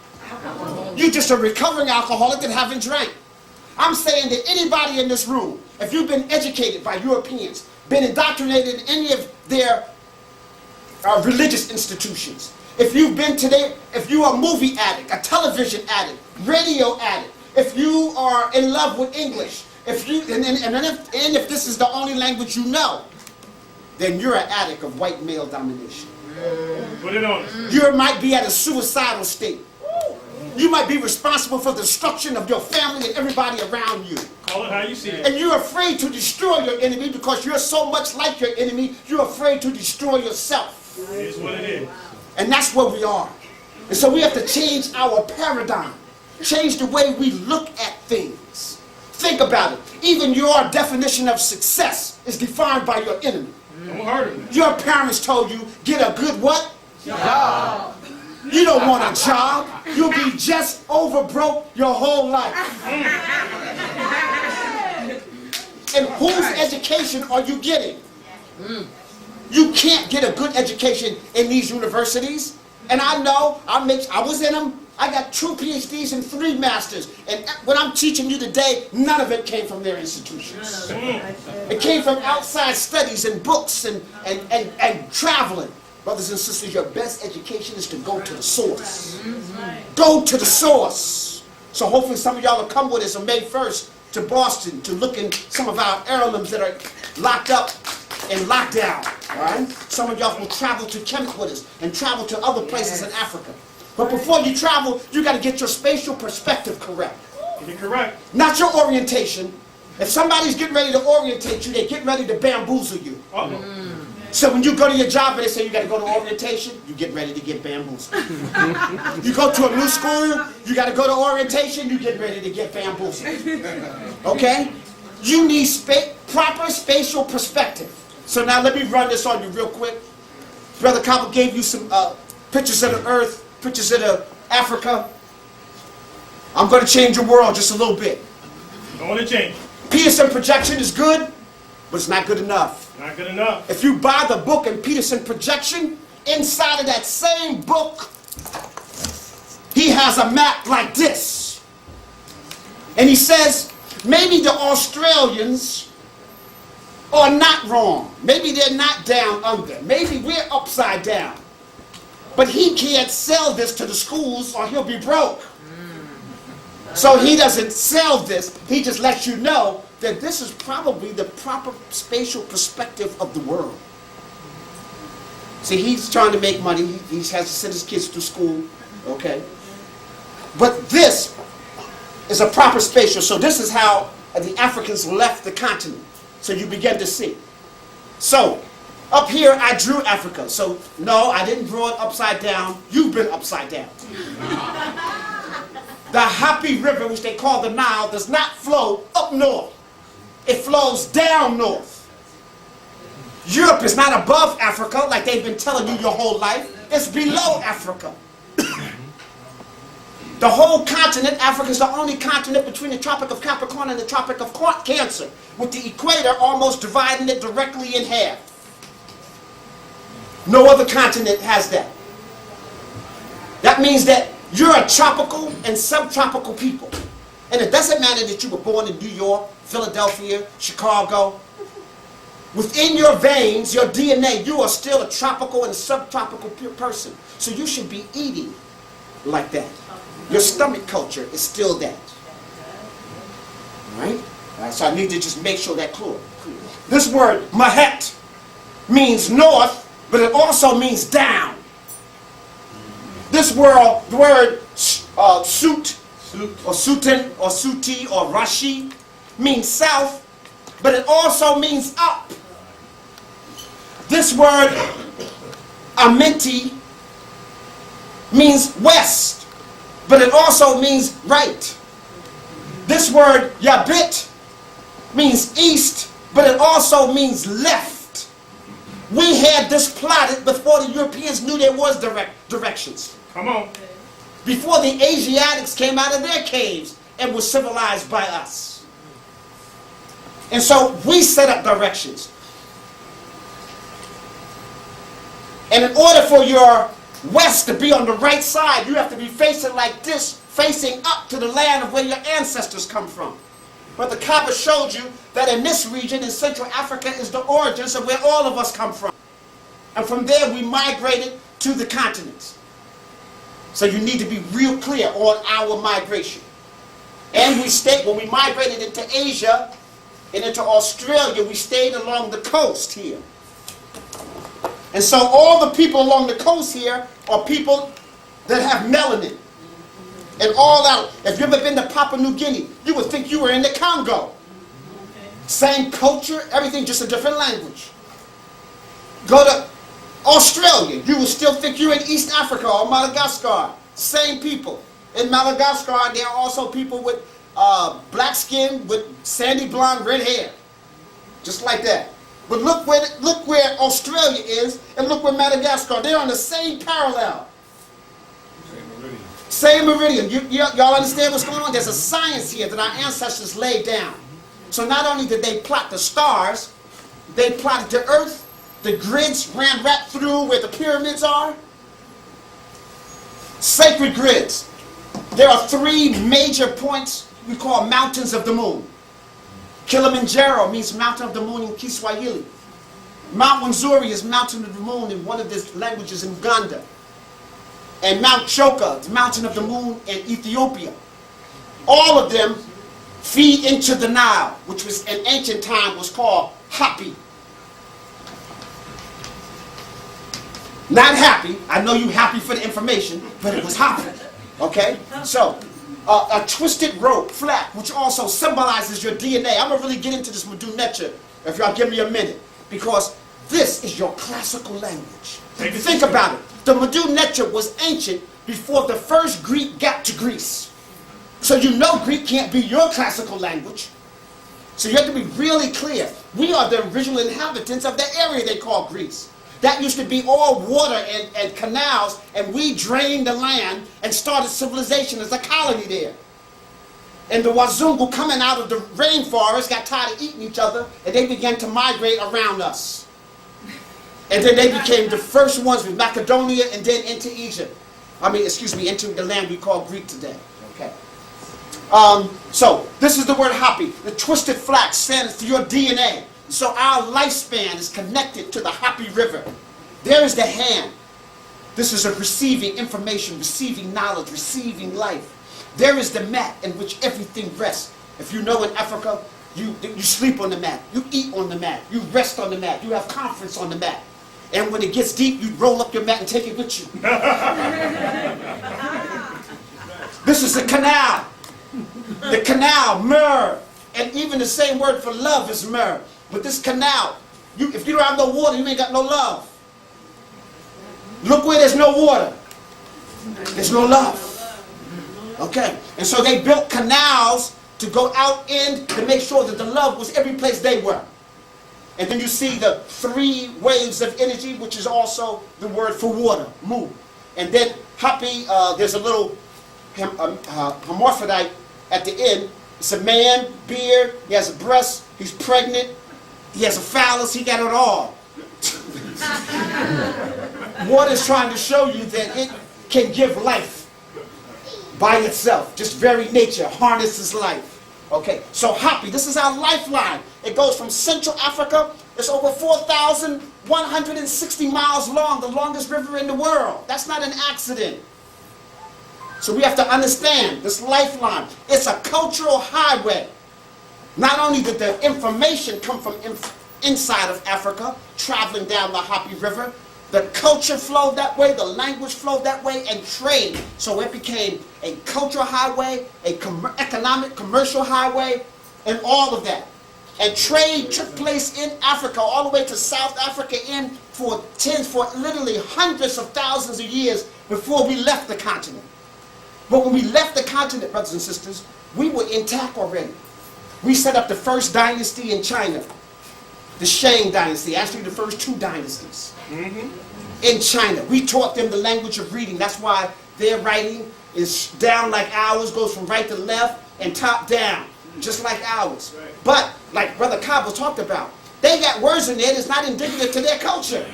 [SPEAKER 8] You're just a recovering alcoholic that haven't drank. I'm saying that anybody in this room, if you've been educated by Europeans, been indoctrinated in any of their religious institutions, if you've been today, if you are a movie addict, a television addict, radio addict, if you are in love with English, if you and if this is the only language you know, then you're an addict of white male domination.
[SPEAKER 2] Put it on us.
[SPEAKER 8] You might be at a suicidal state. You might be responsible for the destruction of your family and everybody around you.
[SPEAKER 2] Call it how you see it.
[SPEAKER 8] And you're afraid to destroy your enemy because you're so much like your enemy, you're afraid to destroy yourself.
[SPEAKER 2] It is what it is.
[SPEAKER 8] And that's where we are. And so we have to change our paradigm. Change the way we look at things. Think about it. Even your definition of success is defined by your enemy.
[SPEAKER 2] Don't hurt him.
[SPEAKER 8] Your parents told you, get a good what? Job. You don't want a job. You'll be just over broke your whole life. And whose education are you getting? You can't get a good education in these universities. And I know, I was in them. I got 2 PhDs and 3 masters. And what I'm teaching you today, none of it came from their institutions. It came from outside studies and books and traveling. Brothers and sisters, your best education is to go to the source. Go to the source. So hopefully some of y'all will come with us on May 1st to Boston to look in some of our heirlooms that are locked up in lockdown. All right? Some of y'all will travel to Kemet with us and travel to other places in Africa. But before you travel, you got to get your spatial perspective correct.
[SPEAKER 2] Get it correct.
[SPEAKER 8] Not your orientation. If somebody's getting ready to orientate you, they get ready to bamboozle you.
[SPEAKER 2] Uh-oh.
[SPEAKER 8] So when you go to your job and they say you got to go to orientation, you get ready to get bamboozled. You go to a new school, you got to go to orientation, you get ready to get bamboozled. Okay? You need proper spatial perspective. So now let me run this on you real quick. Brother Copper gave you some pictures of the earth, pictures of the Africa. I'm going to change your world just a little bit.
[SPEAKER 2] Don't want to change.
[SPEAKER 8] Peterson projection is good, but it's not good enough.
[SPEAKER 2] Not good enough.
[SPEAKER 8] If you buy the book in Peterson Projection, inside of that same book, he has a map like this. And he says, maybe the Australians are not wrong. Maybe they're not down under. Maybe we're upside down. But he can't sell this to the schools or he'll be broke. So he doesn't sell this. He just lets you know that this is probably the proper spatial perspective of the world. See, he's trying to make money. He has to send his kids to school. Okay. But this is a proper spatial. So this is how the Africans left the continent. So you begin to see. So up here I drew Africa. So no, I didn't draw it upside down. You've been upside down. The Happy River, which they call the Nile, does not flow up north. It flows down north. Europe is not above Africa, like they've been telling you your whole life. It's below Africa. The whole continent, Africa is the only continent between the Tropic of Capricorn and the Tropic of Cancer, with the equator almost dividing it directly in half. No other continent has that. That means that you're a tropical and subtropical people. And it doesn't matter that you were born in New York, Philadelphia, Chicago. Within your veins, your DNA, you are still a tropical and subtropical person. So you should be eating like that. Your stomach culture is still that. All right? So I need to just make sure that clear. This word, mahet, means north, but it also means down. This word, the word suit, or sutin, or suti, or rashi, means south, but it also means up. This word, amenti, means west, but it also means right. This word, yabit, means east, but it also means left. We had this plotted before the Europeans knew there was directions.
[SPEAKER 2] Come on.
[SPEAKER 8] Before the Asiatics came out of their caves and were civilized by us. And so we set up directions. And in order for your west to be on the right side, you have to be facing like this, facing up to the land of where your ancestors come from. But the Kaaba showed you that in this region in Central Africa is the origins of where all of us come from. And from there we migrated to the continents. So you need to be real clear on our migration. And we stayed, when we migrated into Asia and into Australia, we stayed along the coast here. And so all the people along the coast here are people that have melanin. And all that. If you've ever been to Papua New Guinea, you would think you were in the Congo. Same culture, everything, just a different language. Go to Australia, you would still think you're in East Africa or Madagascar. Same people. In Madagascar, there are also people with black skin, with sandy blonde red hair. Just like that. But look where Australia is, and look where Madagascar. They're on the same parallel. Same meridian. Y'all understand what's going on? There's a science here that our ancestors laid down. So not only did they plot the stars, they plotted the earth. The grids ran right through where the pyramids are. Sacred grids. There are 3 major points we call mountains of the moon. Kilimanjaro means mountain of the moon in Kiswahili. Mount Wanzuri is mountain of the moon in one of the languages in Uganda. And Mount Choka, the mountain of the moon in Ethiopia. All of them feed into the Nile, which was in ancient time was called Hapi. Not happy. I know you happy for the information, but it was Hapi. Okay? So, a twisted rope, flat, which also symbolizes your DNA. I'm going to really get into this Mfundishi if y'all give me a minute. Because this is your classical language. Think about it. The Mfundishi was ancient before the first Greek got to Greece. So you know Greek can't be your classical language. So you have to be really clear. We are the original inhabitants of the area they call Greece. That used to be all water and canals, and we drained the land and started civilization as a colony there. And the Wazungu coming out of the rainforest got tired of eating each other, and they began to migrate around us. And then they became the first ones with Macedonia and then into Egypt. Into the land we call Greek today. Okay. So, this is the word Hapi. The twisted flax stands for your DNA. So our lifespan is connected to the Hapi River. There is the hand. This is a receiving information, receiving knowledge, receiving life. There is the mat in which everything rests. If you know in Africa, you sleep on the mat. You eat on the mat. You rest on the mat. You have conference on the mat. And when it gets deep, you roll up your mat and take it with you. This is the canal. The canal, myrrh. And even the same word for love is myrrh. But this canal, if you don't have no water, you ain't got no love. Look where there's no water. There's no love. Okay? And so they built canals to go out in to make sure that the love was every place they were. And then you see the 3 waves of energy, which is also the word for water, mu. And then Hapi, there's a little hermaphrodite at the end. It's a man, beard, he has a breast, he's pregnant, he has a phallus, he got it all. Water is trying to show you that it can give life by itself. Just very nature harnesses life. Okay, so Hapi, this is our lifeline. It goes from Central Africa It's over 4,160 miles long, the longest river in the world. That's not an accident. So we have to understand this lifeline. It's a cultural highway. Not only did the information come from inside of Africa, traveling down the Hopi River, the culture flowed that way, the language flowed that way, and trade. So it became a cultural highway, a economic, commercial highway, and all of that. And trade took place in Africa, all the way to South Africa, for literally hundreds of thousands of years before we left the continent. But when we left the continent, brothers and sisters, we were intact already. We set up the first dynasty in China, the Shang dynasty, actually the first two dynasties in China. We taught them the language of reading. That's why their writing is down like ours, goes from right to left and top down, just like ours.
[SPEAKER 2] Right.
[SPEAKER 8] But, like Brother Cabo talked about, they got words in there that's not indicative to their culture.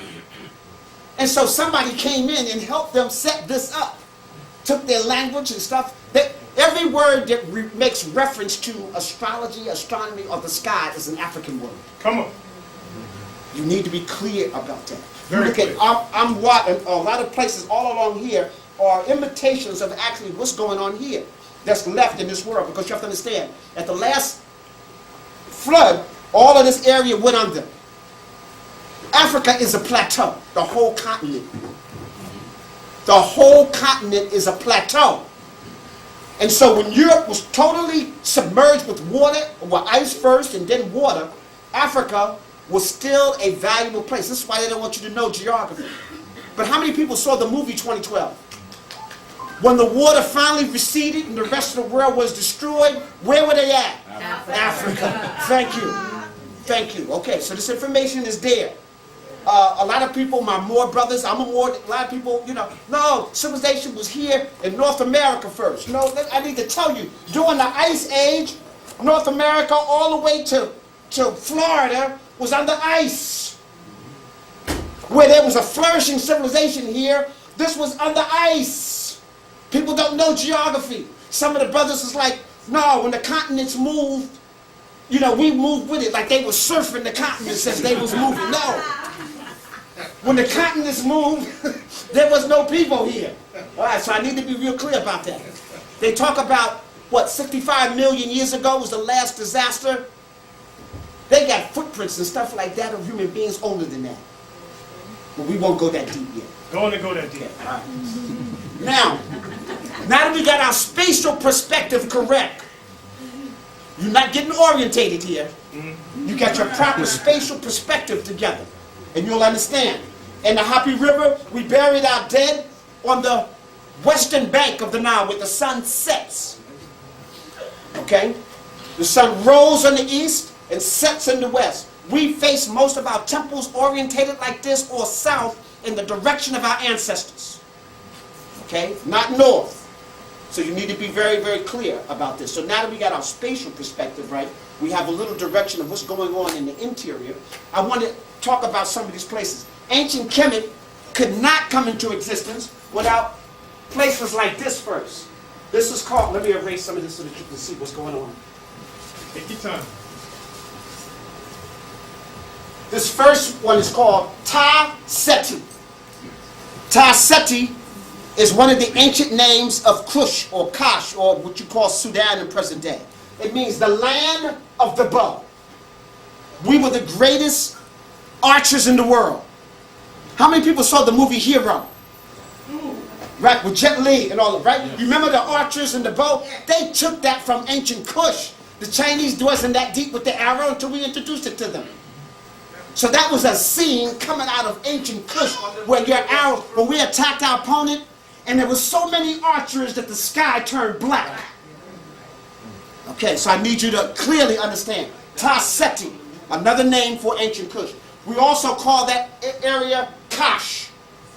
[SPEAKER 8] And so somebody came in and helped them set this up. Took their language and stuff. Every word that makes reference to astrology, astronomy, or the sky is an African word.
[SPEAKER 2] Come on.
[SPEAKER 8] You need to be clear about that.
[SPEAKER 2] Very
[SPEAKER 8] You look
[SPEAKER 2] clear.
[SPEAKER 8] at a lot of places all along here are imitations of actually what's going on here that's left in this world, because you have to understand, at the last flood, all of this area went under. Africa is a plateau, the whole continent. The whole continent is a plateau. And so when Europe was totally submerged with water, or ice first and then water, Africa was still a valuable place. This is why they don't want you to know geography. But how many people saw the movie 2012? When the water finally receded and the rest of the world was destroyed, where were they at? Africa. Thank you. Thank you. Okay, so this information is there. A lot of people, my Moor brothers, a lot of people, no, civilization was here in North America first. No, I need to tell you, during the Ice Age, North America all the way to Florida was under ice. Where there was a flourishing civilization here, this was under ice. People don't know geography. Some of the brothers is like, no, when the continents moved, we moved with it, like they were surfing the continents as they was moving. No. When the continents moved, there was no people here. All right, so I need to be real clear about that. They talk about, 65 million years ago was the last disaster? They got footprints and stuff like that of human beings older than that. But we won't go that deep yet.
[SPEAKER 2] Don't want to go that deep.
[SPEAKER 8] Okay, all right. Now that we got our spatial perspective correct, you're not getting orientated here. You got your proper spatial perspective together. And you'll understand. In the Hopi River, we buried our dead on the western bank of the Nile where the sun sets. Okay? The sun rose on the east and sets in the west. We face most of our temples orientated like this or south in the direction of our ancestors. Okay? Not north. So you need to be very, very clear about this. So now that we got our spatial perspective right, we have a little direction of what's going on in the interior. I want to talk about some of these places. Ancient Kemet could not come into existence without places like this first. This is called, let me erase some of this so that you can see what's going on.
[SPEAKER 2] Take your time.
[SPEAKER 8] This first one is called Ta Seti. Ta Seti is one of the ancient names of Kush or Kash, or what you call Sudan in present day. It means the land of the bow. We were the greatest archers in the world. How many people saw the movie Hero? Right, with Jet Li and all of right? You remember the archers and the bow? They took that from ancient Kush. The Chinese wasn't that deep with the arrow until we introduced it to them. So that was a scene coming out of ancient Kush where your arrow, when we attacked our opponent, and there was so many archers that the sky turned black. Okay, so I need you to clearly understand. Ta Seti, another name for ancient Kush. We also call that area Kash.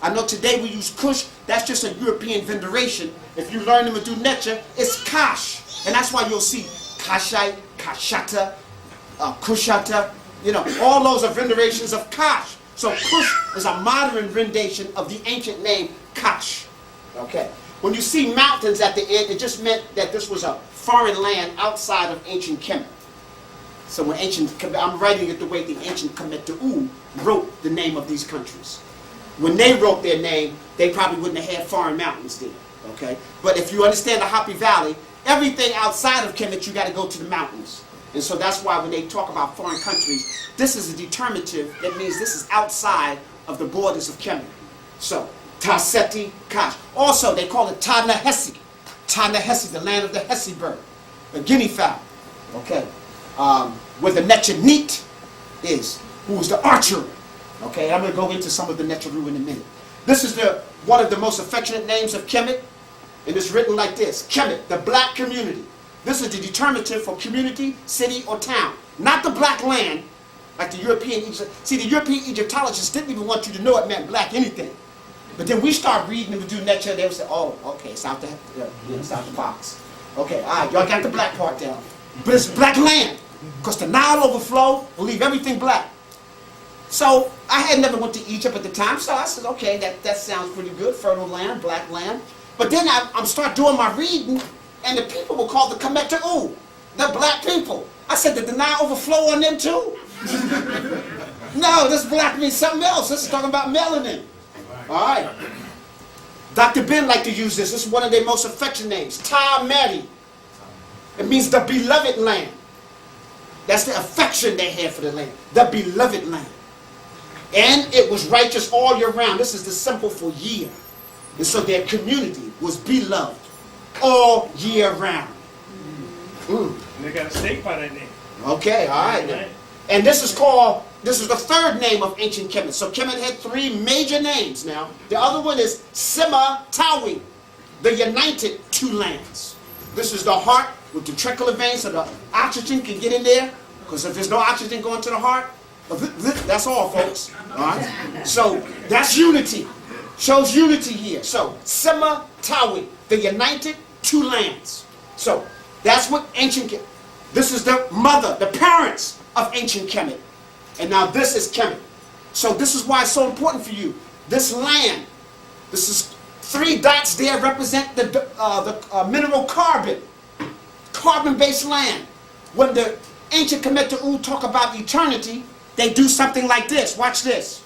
[SPEAKER 8] I know today we use Kush. That's just a European venderation. If you learn the Medu Necha, it's Kash. And that's why you'll see Kashite, Kashata, Kushata. All those are venerations of Kash. So Kush is a modern rendition of the ancient name Kash. Okay. When you see mountains at the end, it just meant that this was a foreign land outside of ancient Kemet. So when I'm writing it the way the ancient Kemet wrote the name of these countries. When they wrote their name, they probably wouldn't have had foreign mountains there. Okay? But if you understand the Happy Valley, everything outside of Kemet, you got to go to the mountains. And so that's why when they talk about foreign countries, this is a determinative. That means this is outside of the borders of Kemet. So, Ta-Seti Kash. Also, they call it Ta-Nehesi. Ta-Nehesi, the land of the Hesi bird, the guinea fowl. Okay? Where the Nechaneet is, who is the archer. Okay, I'm going to go into some of the Necharu in a minute. This is one of the most affectionate names of Kemet, and it's written like this. Kemet, the black community. This is the determinative for community, city, or town. Not the black land, like the European Egypt. See, the European Egyptologists didn't even want you to know it meant black anything. But then we start reading and we do Necha, they would say, oh, okay, it's out it's out the box. Okay, all right, y'all got the black part down. But it's black land, because the Nile overflow will leave everything black. So I had never went to Egypt at the time, so I said, okay, that sounds pretty good, fertile land, black land. But then I'm start doing my reading, and the people were called the Kemet-U, the black people. I said, did the Nile overflow on them too? No, this black means something else. This is talking about melanin. All right. Dr. Ben liked to use this. This is one of their most affectionate names, Ta-Meri. It means the beloved land. That's the affection they had for the land, the beloved land. And it was righteous all year round. This is the symbol for year. And so their community was beloved all year round.
[SPEAKER 2] And they got a state by that name.
[SPEAKER 8] Okay, all right. Then. And this is the third name of ancient Kemet. So Kemet had three major names now. The other one is Sima Tawi, the united two lands. This is the heart with the tricular veins so the oxygen can get in there. Because if there's no oxygen going to the heart, that's all, folks. All right? So that's unity. Shows unity here. So Sima Tawi, the united two lands. So that's what ancient Kemet. This is the mother, the parents of ancient Kemet. And now this is Kemet. So this is why it's so important for you. This land, this is 3 dots there represent the mineral carbon, carbon-based land. When the ancient Kemet-U talk about eternity, they do something like this. Watch this.